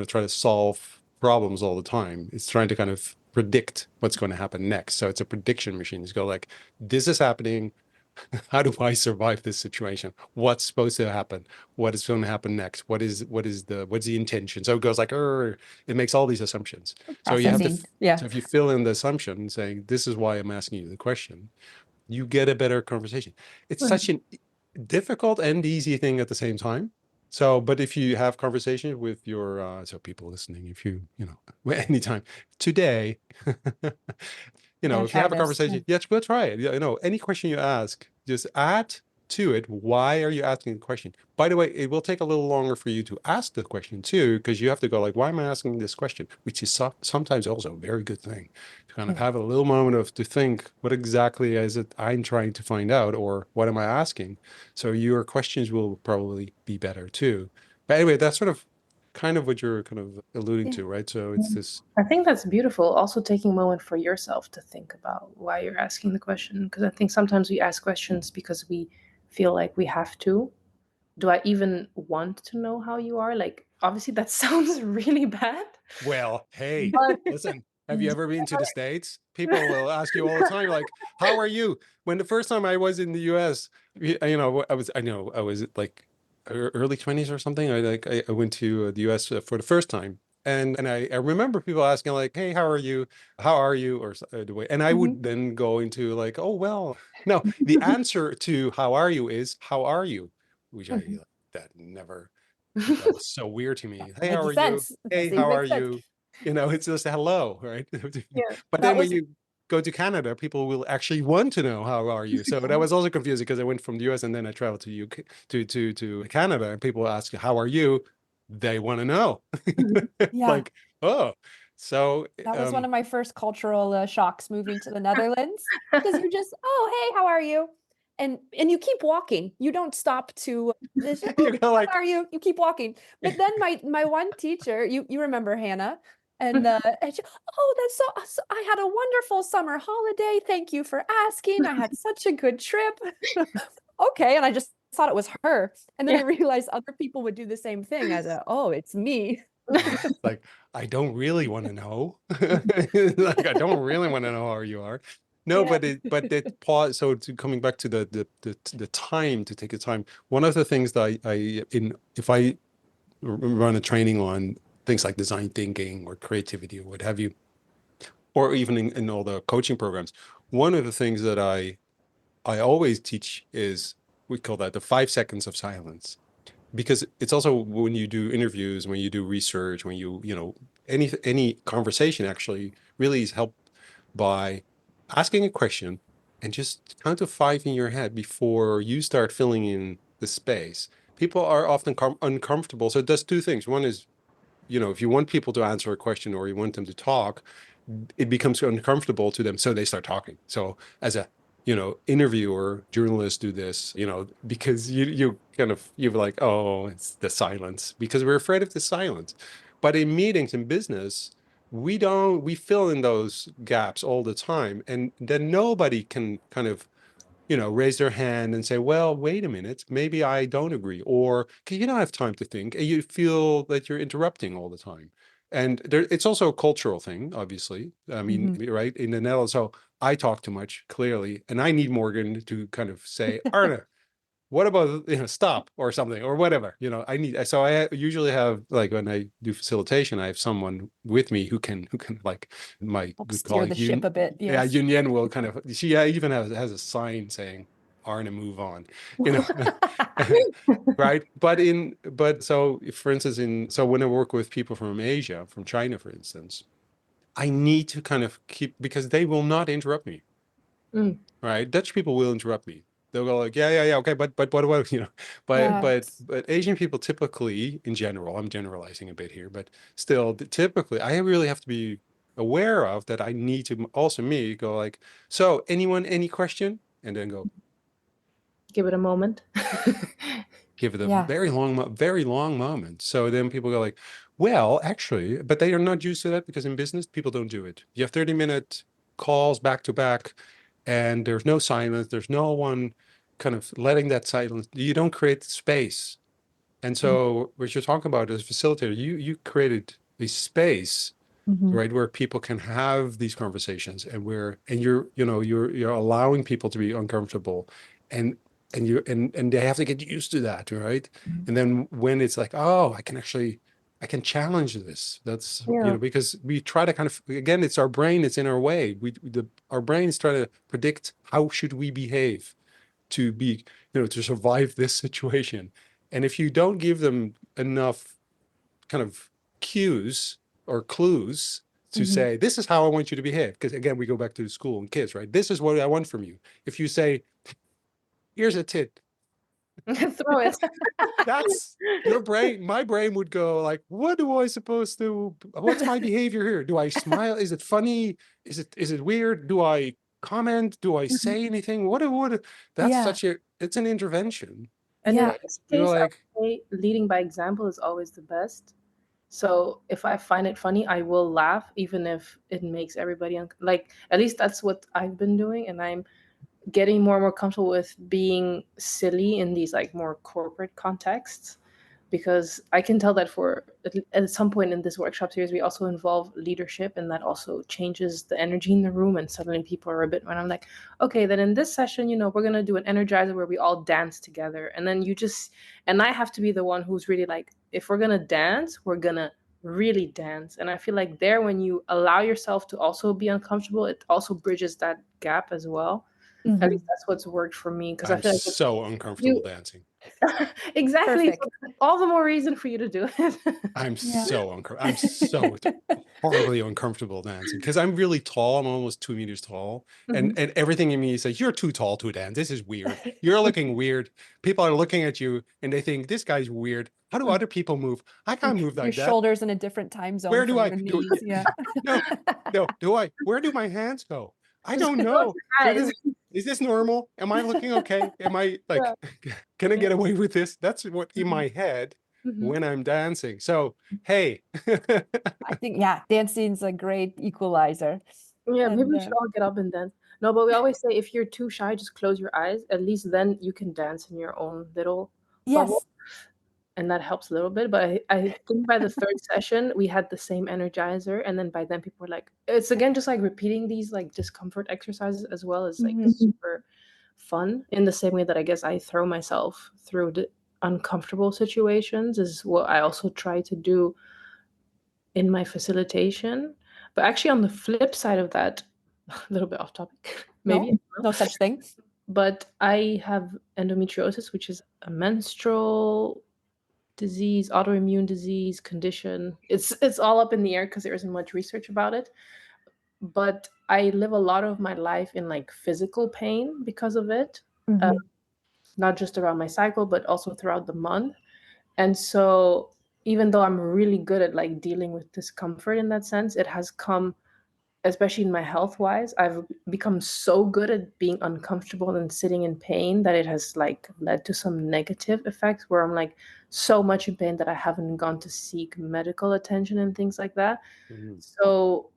try to solve problems all the time. It's trying to kind of predict what's going to happen next. So it's a prediction machine. It's go like, this is happening. How do I survive this situation? What's supposed to happen? What is going to happen next? What's the intention? So it goes like, it makes all these assumptions. So you have to, Processing. Yeah. so if you fill in the assumption saying, this is why I'm asking you the question, you get a better conversation. It's such a difficult and easy thing at the same time. So, but if you have conversation with your, so people listening, if anytime today, if you Try have a this. conversation, yes, we'll try it. Any question you ask, just add to it. Why are you asking the question? By the way, it will take a little longer for you to ask the question too, because you have to go like, why am I asking this question? Which is sometimes also a very good thing to kind of have a little moment to think, what exactly is it I'm trying to find out, or what am I asking? So your questions will probably be better too. But anyway, that's sort of kind of what you're kind of alluding to, right? So it's this. I think that's beautiful. Also taking a moment for yourself to think about why you're asking the question. Because I think sometimes we ask questions because we feel like we have to. Do I even want to know how you are? Like, obviously that sounds really bad. Well, hey, But listen, have you ever been to the States? People will ask you all the time, like, how are you? When the first time I was in the US, I was like early 20s or something. I went to the US for the first time. And I remember people asking like, hey, how are you? How are you? Or the way. And I would then go into like, oh, well, no, the answer to how are you is how are you? Which that never, that was so weird to me. Hey, how Makes are you? sense. Hey, See, how are makes sense. you? It's just a hello, right? yeah. But That then when was you go to Canada, people will actually want to know how are you. So that was also confusing because I went from the US and then I traveled to UK to Canada, and people ask how are you? They want to know. yeah. Like, oh, so That was one of my first cultural shocks moving to the Netherlands, because you just, oh, hey, how are you? And you keep walking. You don't stop to you go like, how are you? You keep walking. But then my one teacher, you remember Hannah, And she, oh, I had a wonderful summer holiday. Thank you for asking. I had such a good trip. Okay. And I just thought it was her. And then I realized other people would do the same thing as oh, it's me. Like, I don't really want to know. Like, I don't really want to know how you are. No, Yeah. but that pause. So coming back to the time, to take the time. One of the things that if I run a training on things like design thinking or creativity or what have you, or even in all the coaching programs, one of the things that I always teach is, we call that the 5 seconds of silence. Because it's also when you do interviews, when you do research, when any conversation actually really is helped by asking a question and just count to 5 in your head before you start filling in the space. People are often uncomfortable. So it does two things. One is, if you want people to answer a question or you want them to talk, it becomes uncomfortable to them, so they start talking. So as a interviewer, journalists do this, because you're like, oh, it's the silence, because we're afraid of the silence. But in meetings in business, we fill in those gaps all the time, and then nobody can kind of raise their hand and say, well, wait a minute, maybe I don't agree, or because you don't have time to think, and you feel that you're interrupting all the time. And it's also a cultural thing, obviously. I mean, right, in the Netherlands. So I talk too much, clearly, and I need Morgan to kind of say, Arne, what about, stop or something or whatever, so I usually have, like, when I do facilitation, I have someone with me who can like, my Help good steer the colleague ship a bit. yeah, Yes. Yun will kind of, she even has a sign saying, Arne, move on, you know right. But so, for instance, so when I work with people from Asia, from China, for instance, I need to kind of keep, because they will not interrupt me. Mm. Right? Dutch people will interrupt me. They'll go like, yeah, okay, but what about, Yeah. but Asian people typically, in general, I'm generalizing a bit here, but still, typically, I really have to be aware of that. I need to also go like, so anyone, any question, and then go Give it a moment. give it a Yeah. very long moment. So then people go like, well, actually, but they are not used to that, because in business, people don't do it. You have 30-minute calls back to back, and there's no silence. There's no one kind of letting that silence. You don't create space. And so what you're talking about as a facilitator, you created a space, right, where people can have these conversations, and you're allowing people to be uncomfortable, and and they have to get used to that, right? And then when it's like, oh, I can challenge this. That's, Yeah. because we try to kind of, again, it's our brain, it's in our way. Our brains try to predict how should we behave to be, to survive this situation. And if you don't give them enough kind of cues or clues to say, this is how I want you to behave. Because again, we go back to the school and kids, right? This is what I want from you. If you say, here's a tit, Throw it. that's your brain. My brain would go like, what do I supposed to, what's my behavior here? Do I smile? Is it funny? Is it weird? Do I comment? Do I say anything? Yeah. It's an intervention. And in Yeah. Right? this You're case, I like, would say leading by example is always the best. So if I find it funny, I will laugh, even if it makes everybody like. At least that's what I've been doing, and I'm getting more and more comfortable with being silly in these like more corporate contexts, because I can tell that for at some point in this workshop series, we also involve leadership, and that also changes the energy in the room. And suddenly people are a bit, when I'm like, okay, then in this session, we're going to do an energizer where we all dance together. And then and I have to be the one who's really like, if we're going to dance, we're going to really dance. And I feel like there, when you allow yourself to also be uncomfortable, it also bridges that gap as well. At least that's what's worked for me, because I I'm feel like if so uncomfortable you dancing. exactly, Perfect. so all the more reason for you to do it. I'm Yeah. so uncomfortable. I'm so horribly uncomfortable dancing, because I'm really tall. I'm almost 2 meters tall. And Mhm. and everything in me says, you're too tall to dance. This is weird. You're looking weird. People are looking at you and they think, this guy's weird. How do other people move? I can't move Your like that. shoulders in a different time zone Where do from I your do? knees. Yeah. No, no. Where do my hands go? I Just don't close know. your eyes. Is this normal? Am I looking okay? Am I like, Yeah. can I Yeah. get away with this? That's what in my head. when I'm dancing. So, hey. I think, yeah, dancing's a great equalizer. Yeah, maybe And we should all get up and dance. No, but we always say if you're too shy, just close your eyes. At least then you can dance in your own little bubble, yes. and that helps a little bit. But I think by the third session, we had the same energizer, and then by then people were like, it's again just like repeating these like discomfort exercises as well as like super fun in the same way that I guess I throw myself through the uncomfortable situations is what I also try to do in my facilitation. But actually, on the flip side of that, a little bit off topic, maybe. No such thing. But I have endometriosis, which is a menstrual disease, autoimmune disease condition. It's all up in the air because there isn't much research about it. But I live a lot of my life in like physical pain because of it, not just around my cycle, but also throughout the month. And so even though I'm really good at like dealing with discomfort in that sense, it has come, especially in my health wise, I've become so good at being uncomfortable and sitting in pain that it has like led to some negative effects where I'm like so much in pain that I haven't gone to seek medical attention and things like that. So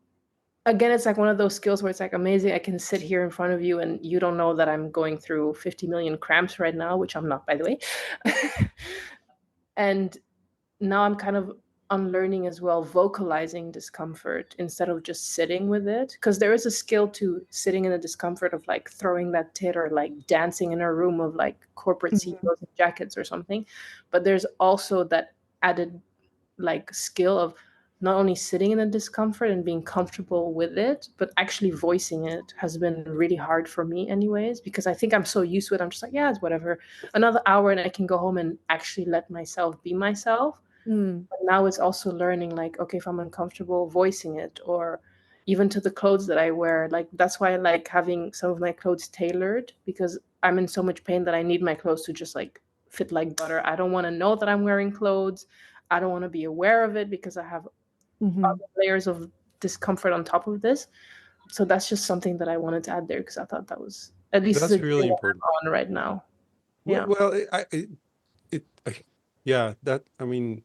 again, it's like one of those skills where it's like amazing. I can sit here in front of you and you don't know that I'm going through 50 million cramps right now, which I'm not, by the way. And now I'm kind of unlearning as well, vocalizing discomfort instead of just sitting with it. Because there is a skill to sitting in the discomfort of like throwing that tit or like dancing in a room of like corporate CEOs in jackets or something. But there's also that added like skill of not only sitting in the discomfort and being comfortable with it, but actually voicing it has been really hard for me anyways, because I think I'm so used to it. I'm just like, yeah, it's whatever. Another hour and I can go home and actually let myself be myself. But now it's also learning like, okay, if I'm uncomfortable voicing it, or even to the clothes that I wear, like that's why I like having some of my clothes tailored, because I'm in so much pain that I need my clothes to just like fit like butter. I don't want to know that I'm wearing clothes. I don't want to be aware of it because I have other layers of discomfort on top of this. So that's just something that I wanted to add there because I thought that was at least the That's journey really that important. I'm on right now. Yeah. Well, yeah, that, I mean,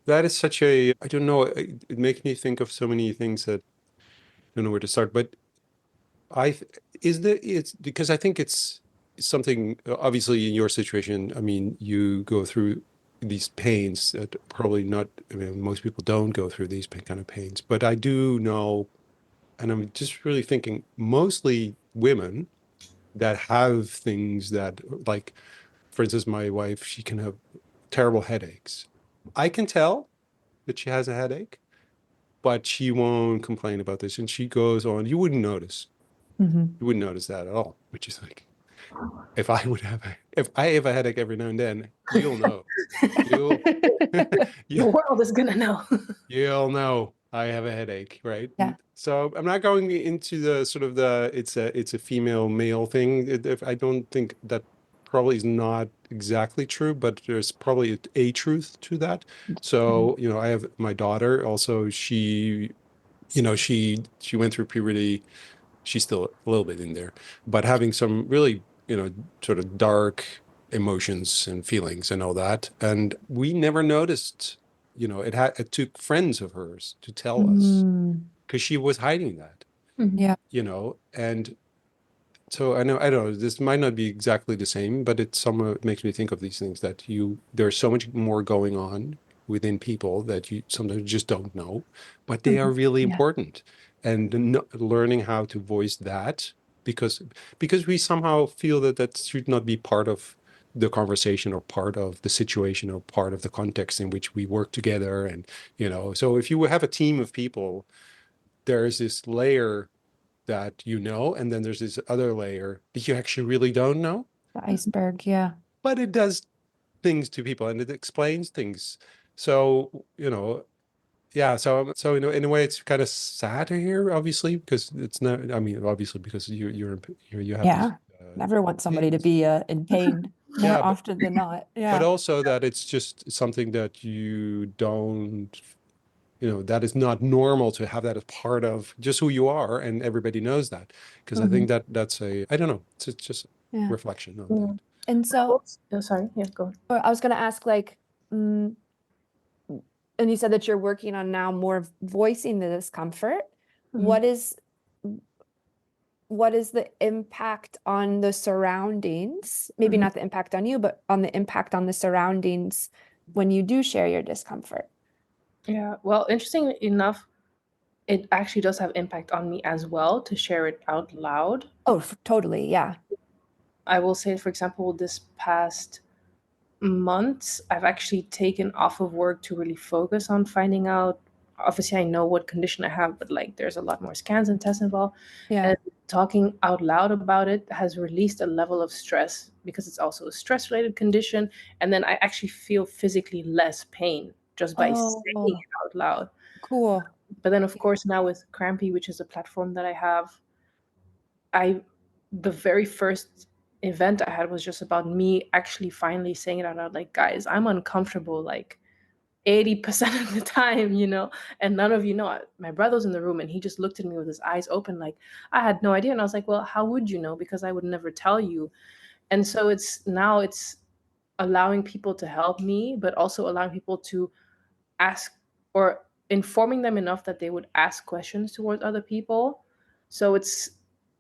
that is such a, I don't know, it makes me think of so many things that I don't know where to start. But it's because I think it's something, obviously in your situation, I mean, you go through these pains that probably not, I mean, most people don't go through these kind of pains. But I do know, and I'm just really thinking, mostly women that have things that, like, for instance, my wife, she can have terrible headaches. I can tell that she has a headache, but she won't complain about this. And she goes on, you wouldn't notice. You wouldn't notice that at all, which is like, if I have a headache every now and then, you'll know. You'll, The world is gonna know. you'll know I have a headache, right? Yeah. So I'm not going into the sort of it's a female male thing. I don't think that probably is not exactly true, but there's probably a truth to that. So, I have my daughter also, she, she went through puberty. She's still a little bit in there, but having some really, sort of dark emotions and feelings and all that. And we never noticed, it took friends of hers to tell us because she was hiding that, Yeah. and so I don't know, this might not be exactly the same, but it somewhat makes me think of these things that there's so much more going on within people that you sometimes just don't know, but they are really important. And learning how to voice that, because we somehow feel that should not be part of the conversation or part of the situation or part of the context in which we work together. And, so if you have a team of people, there is this layer that and then there's this other layer that you actually really don't know, The iceberg. Yeah. but it does things to people and it explains things. So, yeah, so in a way it's kind of sad to hear, obviously, because it's not, I mean, obviously because you have these Yeah. Never want somebody to pains. be in pain more Yeah, often than not. but Yeah. also that it's just something that you don't, that is not normal to have that as part of just who you are, and everybody knows that. Because I think that's I don't know, it's just Yeah. reflection on that. And so Oh, sorry. Yeah, go on. I was going to ask, like, Mm, and you said that you're working on now more voicing the discomfort. Mhm. What is the impact on the surroundings? Maybe Mhm. not the impact on you, but on the impact on the surroundings when you do share your discomfort. Yeah. Well, interestingly enough, it actually does have impact on me as well to share it out loud. Oh, totally. Yeah. I will say, for example, this past months, I've actually taken off of work to really focus on finding out. Obviously, I know what condition I have, but like there's a lot more scans and tests involved. Yeah. And talking out loud about it has released a level of stress because it's also a stress related condition. And then I actually feel physically less pain just by saying Oh, it out loud. cool. But then, of course, now with Crampy, which is a platform that I have, I the very first event I had was just about me actually finally saying it out loud, like, guys, I'm uncomfortable like 80% of the time, and none of you know it. My brother's in the room and he just looked at me with his eyes open, like, I had no idea. And I was like, well, how would you know? Because I would never tell you. And so it's allowing people to help me, but also allowing people to ask or informing them enough that they would ask questions towards other people. So it's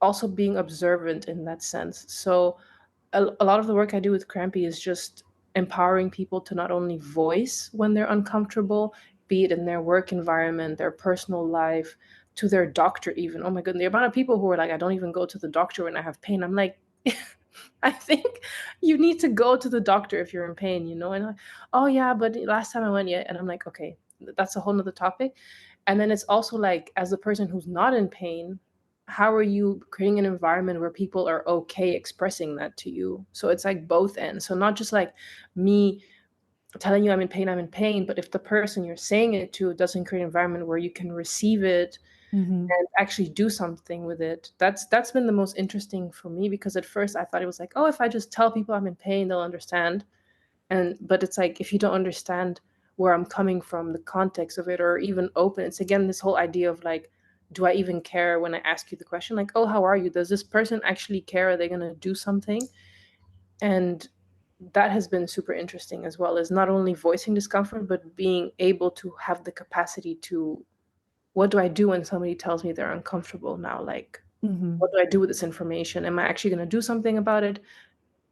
also being observant in that sense. So a lot of the work I do with Crampy is just empowering people to not only voice when they're uncomfortable, be it in their work environment, their personal life, to their doctor, even. Oh my goodness, the amount of people who are like, I don't even go to the doctor when I have pain. I'm like, I think you need to go to the doctor if you're in pain. And like, oh yeah, but last time I went, yeah. And I'm like, okay, that's a whole nother topic. And then it's also like, as a person who's not in pain, how are you creating an environment where people are okay expressing that to you? So it's like both ends. So not just like me telling you I'm in pain, but if the person you're saying it to doesn't create an environment where you can receive it Hmm. and actually do something with it. That's been the most interesting for me, because at first I thought it was like, oh, if I just tell people I'm in pain, they'll understand. But it's like, if you don't understand where I'm coming from, the context of it, or even open, it's again this whole idea of like, do I even care when I ask you the question, like, oh, how are you? Does this person actually care? Are they going to do something? And that has been super interesting, as well as not only voicing discomfort, but being able to have the capacity to, what do I do when somebody tells me they're uncomfortable now? Like, Hmm. what do I do with this information? Am I actually going to do something about it?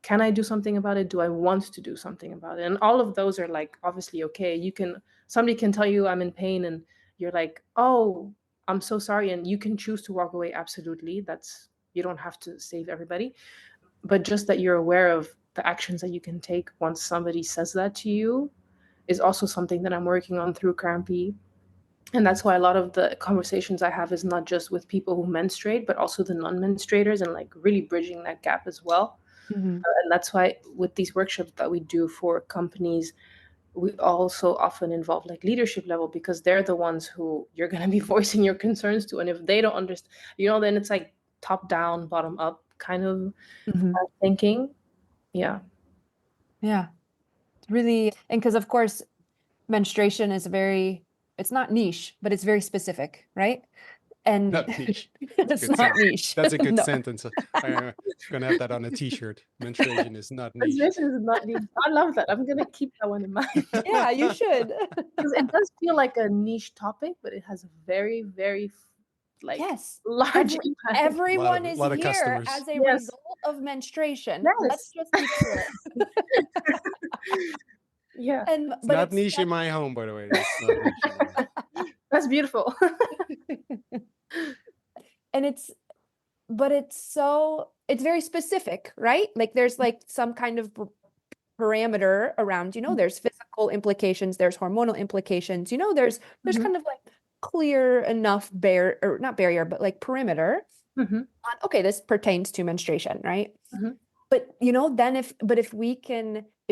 Can I do something about it? Do I want to do something about it? And all of those are like obviously okay. Somebody can tell you I'm in pain and you're like, oh, I'm so sorry. And you can choose to walk away. Absolutely. You don't have to save everybody. But just that you're aware of the actions that you can take once somebody says that to you is also something that I'm working on through Crampy. And that's why a lot of the conversations I have is not just with people who menstruate, but also the non-menstruators, and like really bridging that gap as well. Hmm. And that's why with these workshops that we do for companies, we also often involve like leadership level, because they're the ones who you're going to be voicing your concerns to. And if they don't understand, then it's like top down, bottom up kind of Hmm. thinking. Yeah. Yeah. It's really, and because of course, menstruation is it's not niche, but it's very specific, right? And Not niche. It's a it's good not sentence. niche. That's a good No. sentence. I'm gonna have that on a t-shirt. Menstruation is not niche. Translation is not niche. I love that. I'm going to keep that one in mind. Yeah, you should. Because it does feel like a niche topic, but it has a very, very like Yes. large impact. Everyone is lot of here customers. as a Yes, result of menstruation. Let's yes, just be clear. yeah, And It's but not it's niche in my home, by the way. It's not niche in my home. that's beautiful. and it's very specific, right? Like there's like some kind of parameter around, there's physical implications, there's hormonal implications, there's Mhm, kind of like clear enough or not barrier, but like perimeter mhm, on, okay, this pertains to menstruation, right? mhm, But then if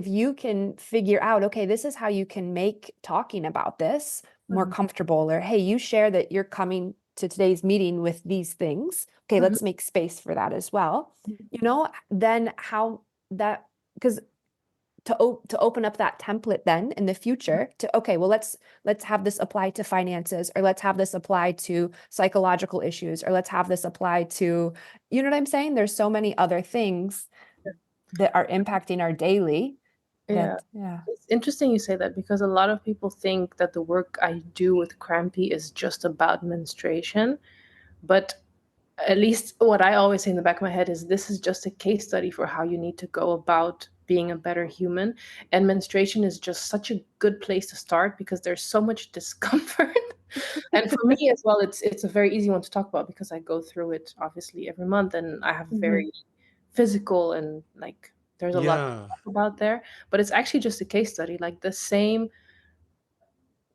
you can figure out, okay, this is how you can make talking about this more mhm, comfortable, or hey, you share that you're coming to today's meeting with these things. Okay, mhm, let's make space for that as well. Then how that, because to open up that template then in the future to, okay, well, let's have this apply to finances, or let's have this apply to psychological issues, or let's have this apply to, you know what I'm saying? There's so many other things that are impacting our daily. Yeah. Yeah. It's interesting you say that because a lot of people think that the work I do with Crampy is just about menstruation. But at least what I always say in the back of my head is this is just a case study for how you need to go about being a better human. And menstruation is just such a good place to start because there's so much discomfort. And for me as well, it's a very easy one to talk about because I go through it obviously every month and I have very physical and like there's a lot to Yeah. talk about there. But it's actually just a case study, like the same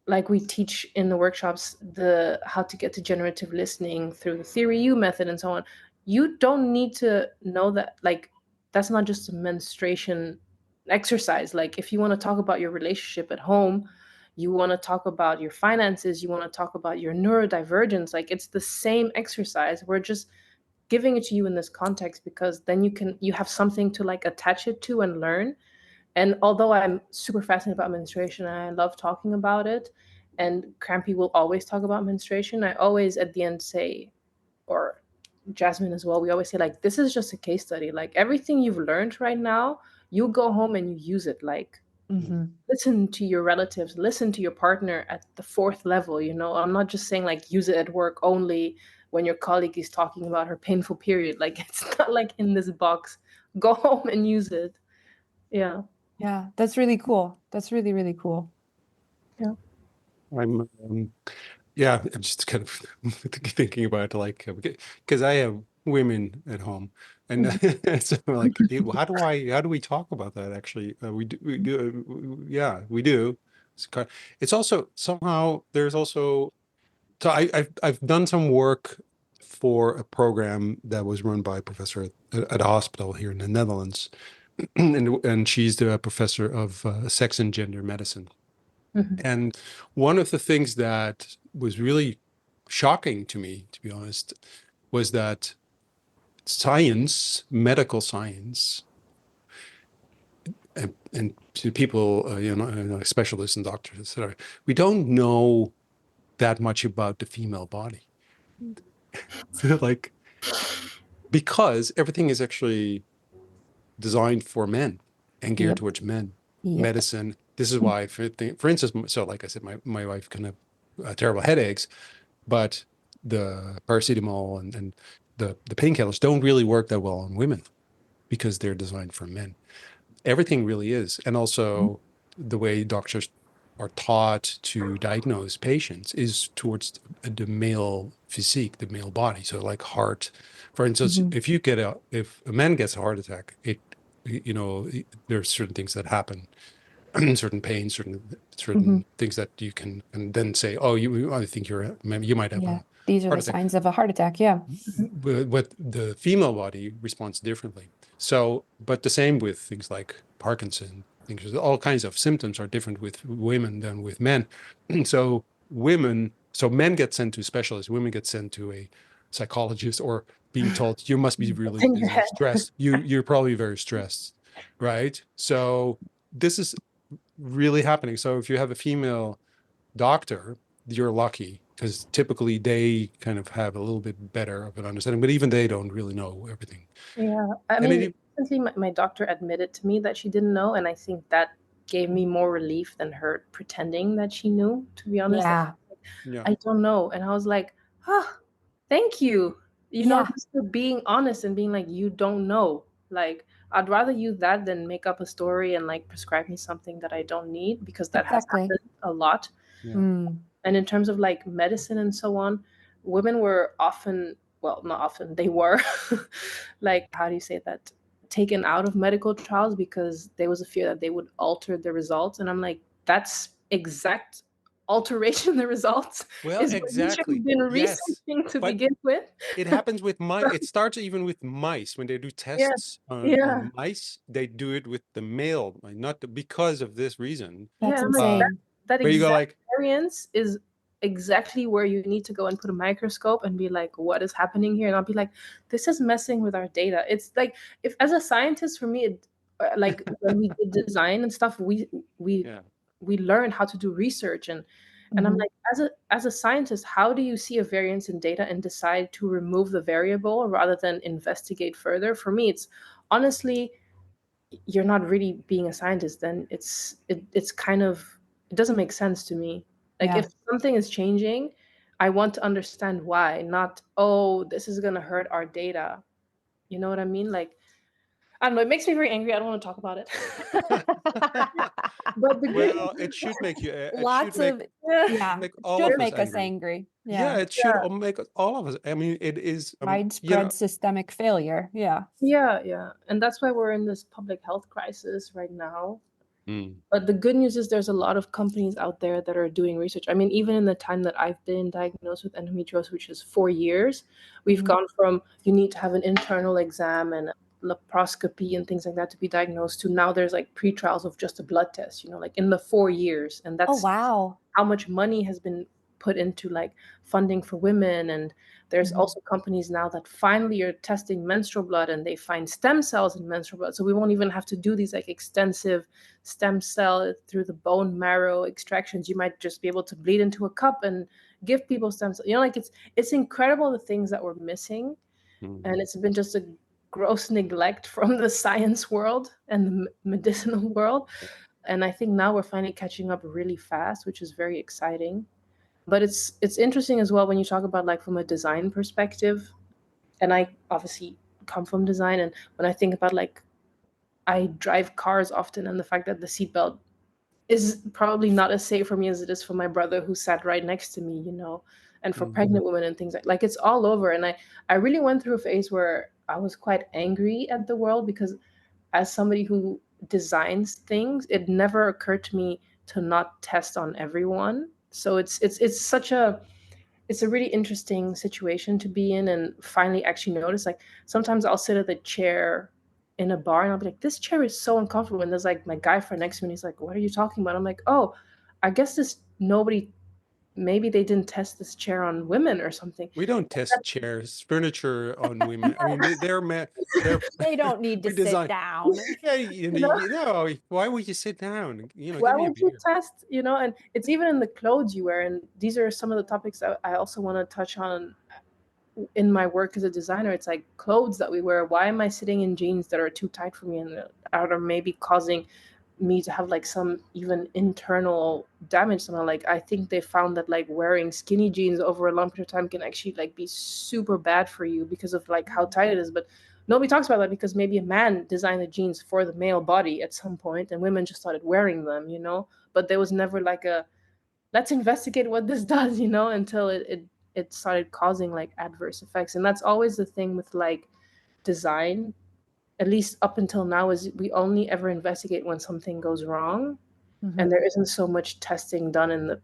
like we teach in the workshops the how to get to generative listening through the theory U method and so on. You don't need to know that like that's not just a menstruation exercise. Like if you want to talk about your relationship at home, you want to talk about your finances, you want to talk about your neurodivergence, like it's the same exercise. We're just giving it to you in this context because then you have something to like attach it to and learn. And although I'm super fascinated about menstruation and I love talking about it, and Crampy will always talk about menstruation, I always at the end say, or Jasmine as well, we always say, like, this is just a case study. Like, everything you've learned right now, you go home and you use it. Like, listen to your relatives, listen to your partner at the fourth level. You know, I'm not just saying, like, use it at work only when your colleague is talking about her painful period. Like, it's not like in this box. Go home and use it. Yeah. Yeah. That's really cool. That's really, really cool. Yeah. I'm yeah, I'm just kind of thinking about like because I have women at home, and so like, how do we talk about that? Actually, yeah, we do. It's also somehow there's also so I've done some work for a program that was run by a professor at a hospital here in the Netherlands, and she's the professor of sex and gender medicine. And one of the things that was really shocking to me, to be honest, was that science, medical science, and to people, specialists and doctors, etc., we don't know that much about the female body. Like, because everything is actually designed for men and geared Yep. towards men. Yep. Medicine. This is why, for instance, so like I said, my wife can have terrible headaches, but the paracetamol and the painkillers don't really work that well on women because they're designed for men. Everything really is. And also the way doctors are taught to diagnose patients is towards the male physique, the male body. So like heart, for instance, if a man gets a heart attack, there are certain things that happen, certain pain, certain things that you can, and then say, oh, I think you might have Yeah. a These are heart the attack. signs of a heart attack. Yeah. But the female body responds differently. So, but the same with things like Parkinson, things, all kinds of symptoms are different with women than with men. So men get sent to specialists, women get sent to a psychologist or being told you must be It's really in your head. stressed. You're probably very stressed, right? So this is really happening. So if you have a female doctor, you're lucky because typically they kind of have a little bit better of an understanding, but even they don't really know everything. Yeah. I And mean, recently my doctor admitted to me that she didn't know, and I think that gave me more relief than her pretending that she knew, to be honest. Yeah. yeah, I don't know. And I was like, oh, thank you. You know, Yeah. just for being honest and being like, you don't know. Like, I'd rather use that than make up a story and like prescribe me something that I don't need because that has Exactly. happened a lot. yeah, Mm. And in terms of like medicine and so on, women were often, well, not often, they were like, how do you say that? Taken out of medical trials because there was a fear that they would alter the results. And I'm like, that's exact alteration of the results well, is what you should have exactly. been Yes. researching to But begin with. it happens with mice. It starts even with mice. When they do Yeah. tests Yeah. on mice, they do it with the male, like, not because of this reason. That's Yeah. I'm like, Uh, insane. that but you go exact like, variance is exactly where you need to go and put a microscope and be like, what is happening here? And I'll be like, this is messing with our data. It's like, if as a scientist, for me, like when we did design and stuff, we yeah, we learn how to do research, and I'm like, as a scientist, how do you see a variance in data and decide to remove the variable rather than investigate further? For me, it's honestly you're not really being a scientist, then it's kind of, it doesn't make sense to me. Like Yeah. if something is changing, I want to understand why, not, oh, this is going to hurt our data. You know what I mean? Like, I don't know, it makes me very angry. I don't want to talk about it. But the good Well, it should make you. It should Lots of, yeah, yeah, make it all should of us make us angry. angry. Yeah, Yeah. it should make all of us. I mean, it is. Widespread systemic failure. Yeah. yeah, and that's why we're in this public health crisis right now. Mm, But the good news is there's a lot of companies out there that are doing research. I mean, even in the time that I've been diagnosed with endometriosis, which is 4 years, we've Mhm. gone from you need to have an internal exam and laparoscopy and things like that to be diagnosed, to now there's like pre-trials of just a blood test, like in the 4 years. And Oh, that's wow. how much money has been put into like funding for women. And there's Mhm. also companies now that finally are testing menstrual blood, and they find stem cells in menstrual blood, so we won't even have to do these like extensive stem cell through the bone marrow extractions. You might just be able to bleed into a cup and give people stem cells. Like it's incredible the things that we're missing. mm. And it's been just a gross neglect from the science world and the medicinal world. And I think now we're finally catching up really fast, which is very exciting. But it's interesting as well when you talk about like from a design perspective. And I obviously come from design, and when I think about like, I drive cars often, and the fact that the seatbelt is probably not as safe for me as it is for my brother who sat right next to me. And for Mm. pregnant women and things like it's all over. And I really went through a phase where I was quite angry at the world, because as somebody who designs things, it never occurred to me to not test on everyone. So it's a really interesting situation to be in, and finally actually notice, like, sometimes I'll sit at the chair in a bar and I'll be like, this chair is so uncomfortable. And there's like my guy friend next to me, and he's like, what are you talking about? I'm like, oh, I guess this nobody, maybe they didn't test this chair on women or something. We don't test chairs, furniture on women. I mean, they're They don't need to we sit design. down. Yeah, You know? why would you sit down? Why Give me a would you beer. test? And it's even in the clothes you wear. And these are some of the topics that I also want to touch on in my work as a designer. It's like clothes that we wear. Why am I sitting in jeans that are too tight for me and are maybe causing me to have like some even internal damage somehow? Like, I think they found that like wearing skinny jeans over a long period of time can actually like be super bad for you because of like how tight it is. But nobody talks about that, because maybe a man designed the jeans for the male body at some point and women just started wearing them. But there was never like a, let's investigate what this does, until it started causing like adverse effects. And that's always the thing with like design, at least up until now, is we only ever investigate when something goes wrong, and Mhm. there isn't so much testing done in the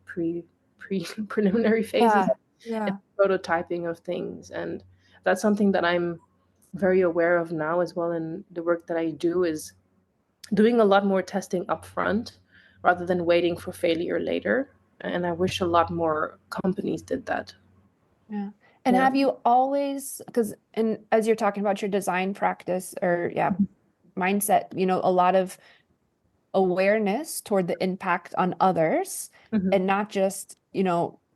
preliminary phases Yeah. and Yeah. prototyping of things. And that's something that I'm very aware of now as well in the work that I do, is doing a lot more testing upfront rather than waiting for failure later. And I wish a lot more companies did that. Yeah. And Yeah. have you always, because, and as you're talking about your design practice or, yeah, mindset, a lot of awareness toward the impact on others Mhm. and not just,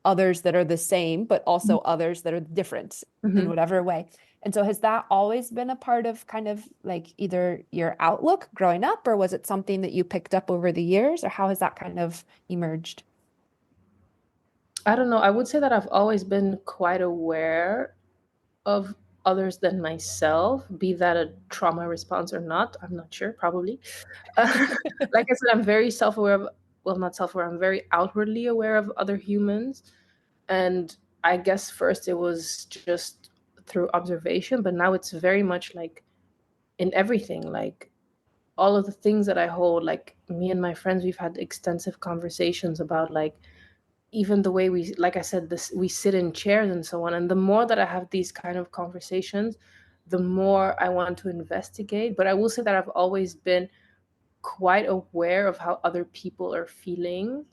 others that are the same, but also Mhm. others that are different in Mhm. whatever way. And so has that always been a part of kind of like either your outlook growing up, or was it something that you picked up over the years, or how has that kind of emerged? I don't know. I would say that I've always been quite aware of others than myself, be that a trauma response or not. I'm not sure, probably. Like I said, I'm very self aware of, well, not self aware, I'm very outwardly aware of other humans. And I guess first it was just through observation, but now it's very much like in everything. Like all of the things that I hold, like me and my friends, we've had extensive conversations about like even the way we, like I said, this, we sit in chairs and so on. And the more that I have these kind of conversations, the more I want to investigate. But I will say that I've always been quite aware of how other people are feeling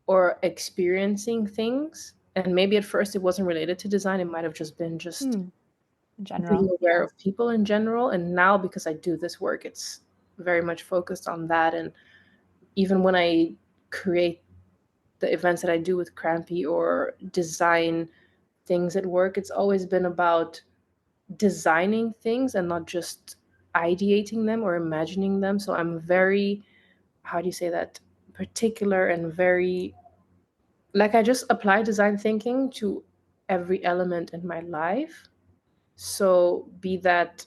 or experiencing things. And maybe at first it wasn't related to design, it might have just been just In being general, aware yeah. of people in general. And now, because I do this work, it's very much focused on that. And even when I create the events that I do with Crampy or design things at work, it's always been about designing things and not just ideating them or imagining them. So I'm very, how do you say that, particular and very, like, I just apply design thinking to every element in my life. So be that,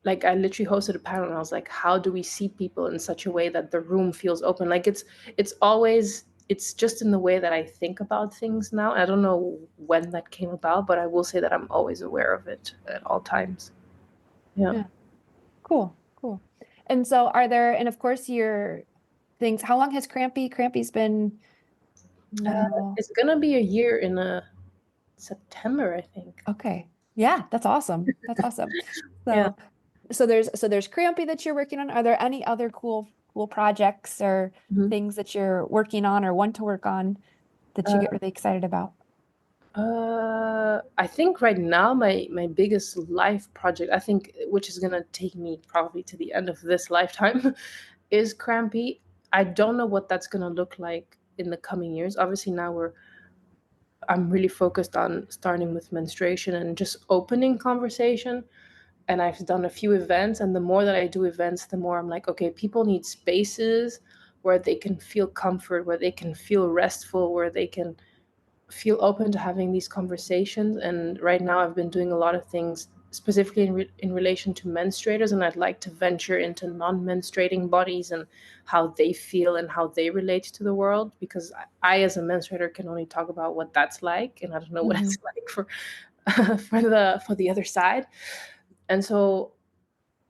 like, I literally hosted a panel and I was like, how do we see people in such a way that the room feels open? Like, it's always, it's just in the way that I think about things now. I don't know when that came about, but I will say that I'm always aware of it at all times. Yeah. Yeah. Cool. Cool. And so are there, and of course your things, how long has Crampy's been? Oh, It's gonna be a year in September, I think. okay. Yeah, that's awesome. That's awesome. Yeah. So there's Crampy that you're working on. Are there any other cool projects or Mhm. things that you're working on or want to work on that you get really excited about? I think right now my biggest life project, I think, which is gonna take me probably to the end of this lifetime, is Crampy. I don't know what that's gonna look like in the coming years. Obviously now I'm really focused on starting with menstruation and just opening conversation. And I've done a few events, and the more that I do events, the more I'm like, okay, people need spaces where they can feel comfort, where they can feel restful, where they can feel open to having these conversations. And right now I've been doing a lot of things specifically in relation to menstruators, and I'd like to venture into non-menstruating bodies and how they feel and how they relate to the world, because I as a menstruator can only talk about what that's like, and I don't know what Mhm. it's like for for the other side. And so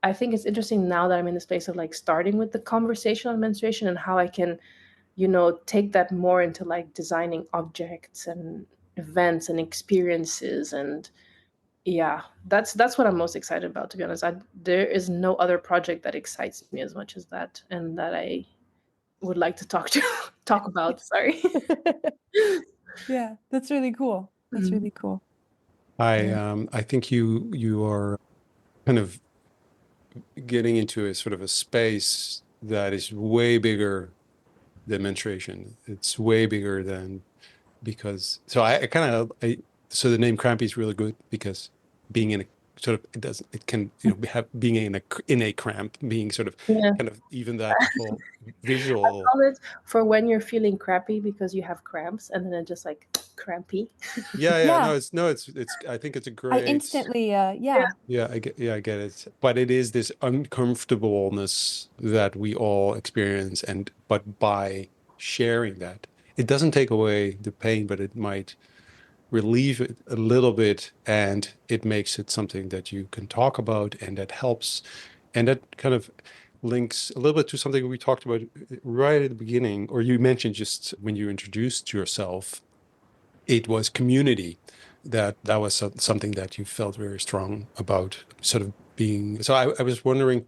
I think it's interesting now that I'm in the space of like starting with the conversation on menstruation and how I can, take that more into like designing objects and events and experiences. And yeah, that's what I'm most excited about, to be honest. There is no other project that excites me as much as that, and that I would like to talk about. Sorry. Yeah, that's really cool. That's Mhm. really cool. Yeah. I think you are kind of getting into a sort of a space that is way bigger than menstruation. It's way bigger than because so I kind of I so the name Crampy is really good because being in a sort of it can have being in a cramp being sort of Yeah. kind of even that whole I visual. call it for when you're feeling crappy because you have cramps, and then it's just like crampy. Yeah, Yeah, no it's I think it's a I great. instantly, Yeah. yeah. Yeah, I get it. But it is this uncomfortableness that we all experience, and but by sharing that, it doesn't take away the pain, but it might relieve it a little bit, and it makes it something that you can talk about, and that helps, and that kind of links a little bit to something we talked about right at the beginning, or you mentioned just when you introduced yourself. It was community that was something that you felt very strong about sort of being. So I was wondering,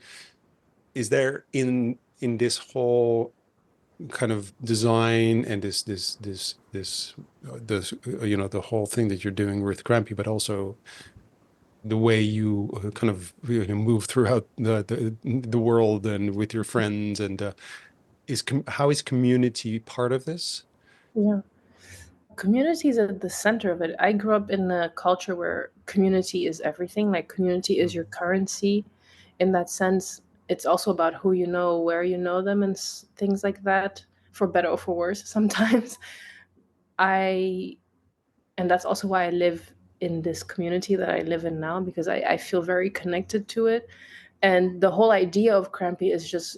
is there in this whole kind of design and this the whole thing that you're doing with Crampy, but also the way you kind of move throughout the world and with your friends, and how is community part of this? Yeah. Community is at the center of it. I grew up in a culture where community is everything. Like, community is your currency. In that sense, it's also about who you know, where you know them, and things like that, for better or for worse sometimes. I And that's also why I live in this community that I live in now, because I feel very connected to it. And the whole idea of Crampy is just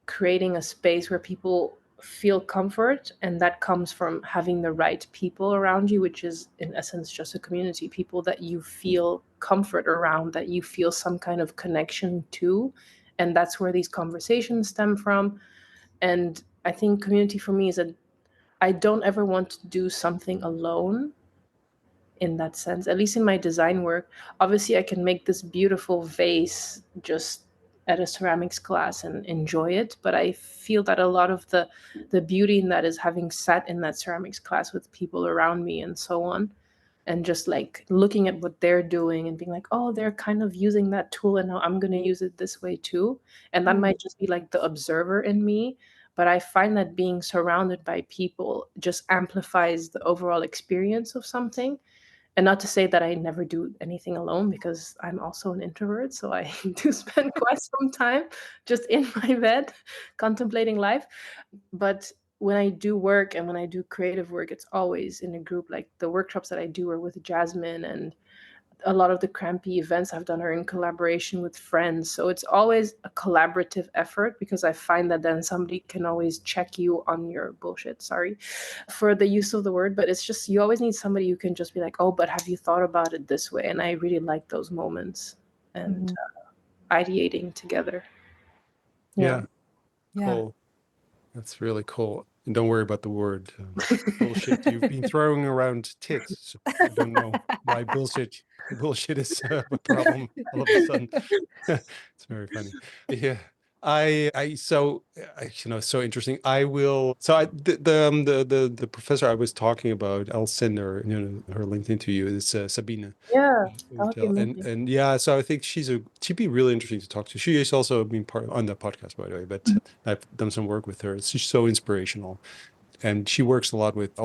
creating a space where people feel comfort, and that comes from having the right people around you, which is in essence just a community, people that you feel comfort around, that you feel some kind of connection to. And that's where these conversations stem from. And I think community for me is that I don't ever want to do something alone, in that sense, at least in my design work. Obviously, I can make this beautiful vase just at a ceramics class and enjoy it, but I feel that a lot of the beauty in that is having sat in that ceramics class with people around me and so on, and just like looking at what they're doing and being like, oh, they're kind of using that tool, and now I'm going to use it this way too. And that Mm. might just be like the observer in me, but I find that being surrounded by people just amplifies the overall experience of something. And not to say that I never do anything alone, because I'm also an introvert. So I do spend quite some time just in my bed contemplating life. But when I do work and when I do creative work, it's always in a group. Like the workshops that I do are with Jasmine, and a lot of the Crampy events I've done are in collaboration with friends. So it's always a collaborative effort, because I find that then somebody can always check you on your bullshit. Sorry for the use of the word, but it's just, you always need somebody who can just be like, oh, but have you thought about it this way? And I really like those moments and ideating together. Yeah. Yeah. Cool. That's really cool. And don't worry about the word bullshit. You've been throwing around tits. So I don't know why bullshit is a problem all of a sudden. It's very funny. Yeah. It's so interesting. The professor I was talking about, I'll send her, her LinkedIn to you. It's Sabine. Yeah, And yeah, so I think she'd be really interesting to talk to. She has also been part on the podcast, by the way, but I've done some work with her. She's so inspirational. And she works a lot with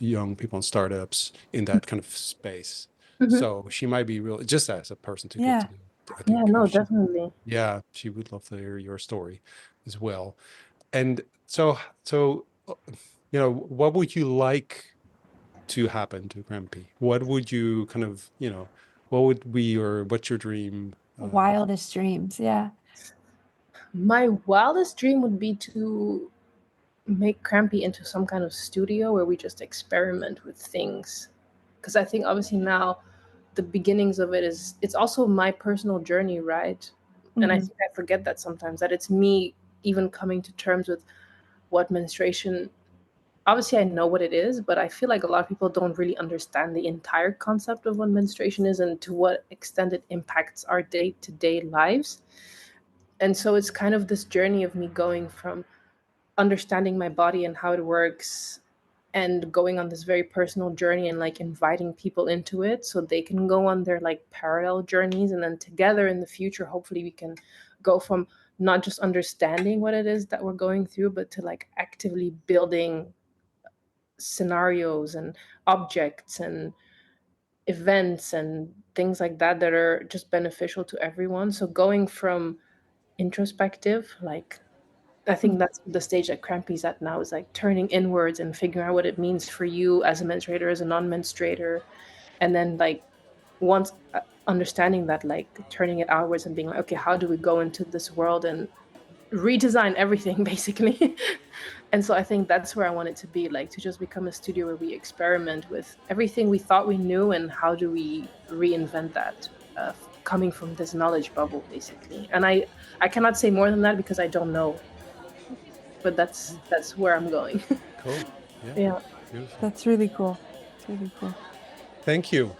young people and startups in that kind of space. So she might be really, just as a person to get to know. I think definitely. Yeah, she would love to hear your story as well. And so, what would you like to happen to Crampy? What would you kind of, what would be what's your dream? Wildest dreams. Yeah. My wildest dream would be to make Crampy into some kind of studio where we just experiment with things. Because I think obviously now the beginnings of it's also my personal journey, right? And I think I forget that sometimes, that it's me even coming to terms with what menstruation, obviously I know what it is, but I feel like a lot of people don't really understand the entire concept of what menstruation is and to what extent it impacts our day-to-day lives. And so it's kind of this journey of me going from understanding my body and how it works and going on this very personal journey and like inviting people into it so they can go on their like parallel journeys, and then together in the future hopefully we can go from not just understanding what it is that we're going through, but to like actively building scenarios and objects and events and things like that that are just beneficial to everyone. So going from introspective, like I think that's the stage that Crampy's at now, is like turning inwards and figuring out what it means for you as a menstruator, as a non-menstruator. And then like once understanding that, like turning it outwards and being like, okay, how do we go into this world and redesign everything basically? And so I think that's where I want it to be, like to just become a studio where we experiment with everything we thought we knew and how do we reinvent that, coming from this knowledge bubble basically. And I cannot say more than that because I don't know, but that's where I'm going. Cool. Yeah. Beautiful. That's really cool. It's really cool. Thank you.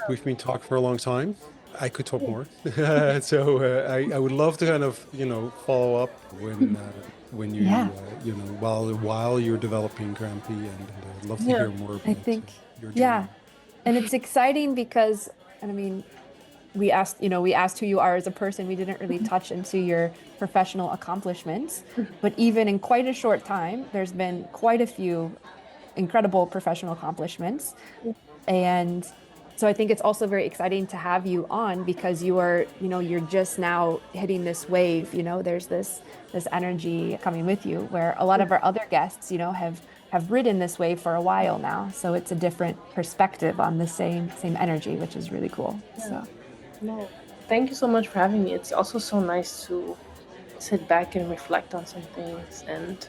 We've been talking for a long time. I could talk more. So I would love to kind of, follow up when you, while you're developing Crampy, and I'd love to hear more about I think, your journey. And it's exciting because, and I mean, we asked who you are as a person. We didn't really touch into your professional accomplishments, but even in quite a short time, there's been quite a few incredible professional accomplishments. And so I think it's also very exciting to have you on because you are, you're just now hitting this wave, there's this energy coming with you, where a lot of our other guests, have ridden this wave for a while now. So it's a different perspective on the same energy, which is really cool. So no, thank you so much for having me. It's also so nice to sit back and reflect on some things. And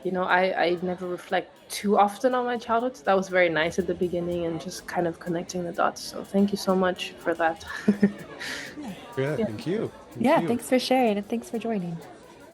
I never reflect too often on my childhood. So that was very nice at the beginning and just kind of connecting the dots. So thank you so much for that. Yeah, thank you. Thanks for sharing and thanks for joining.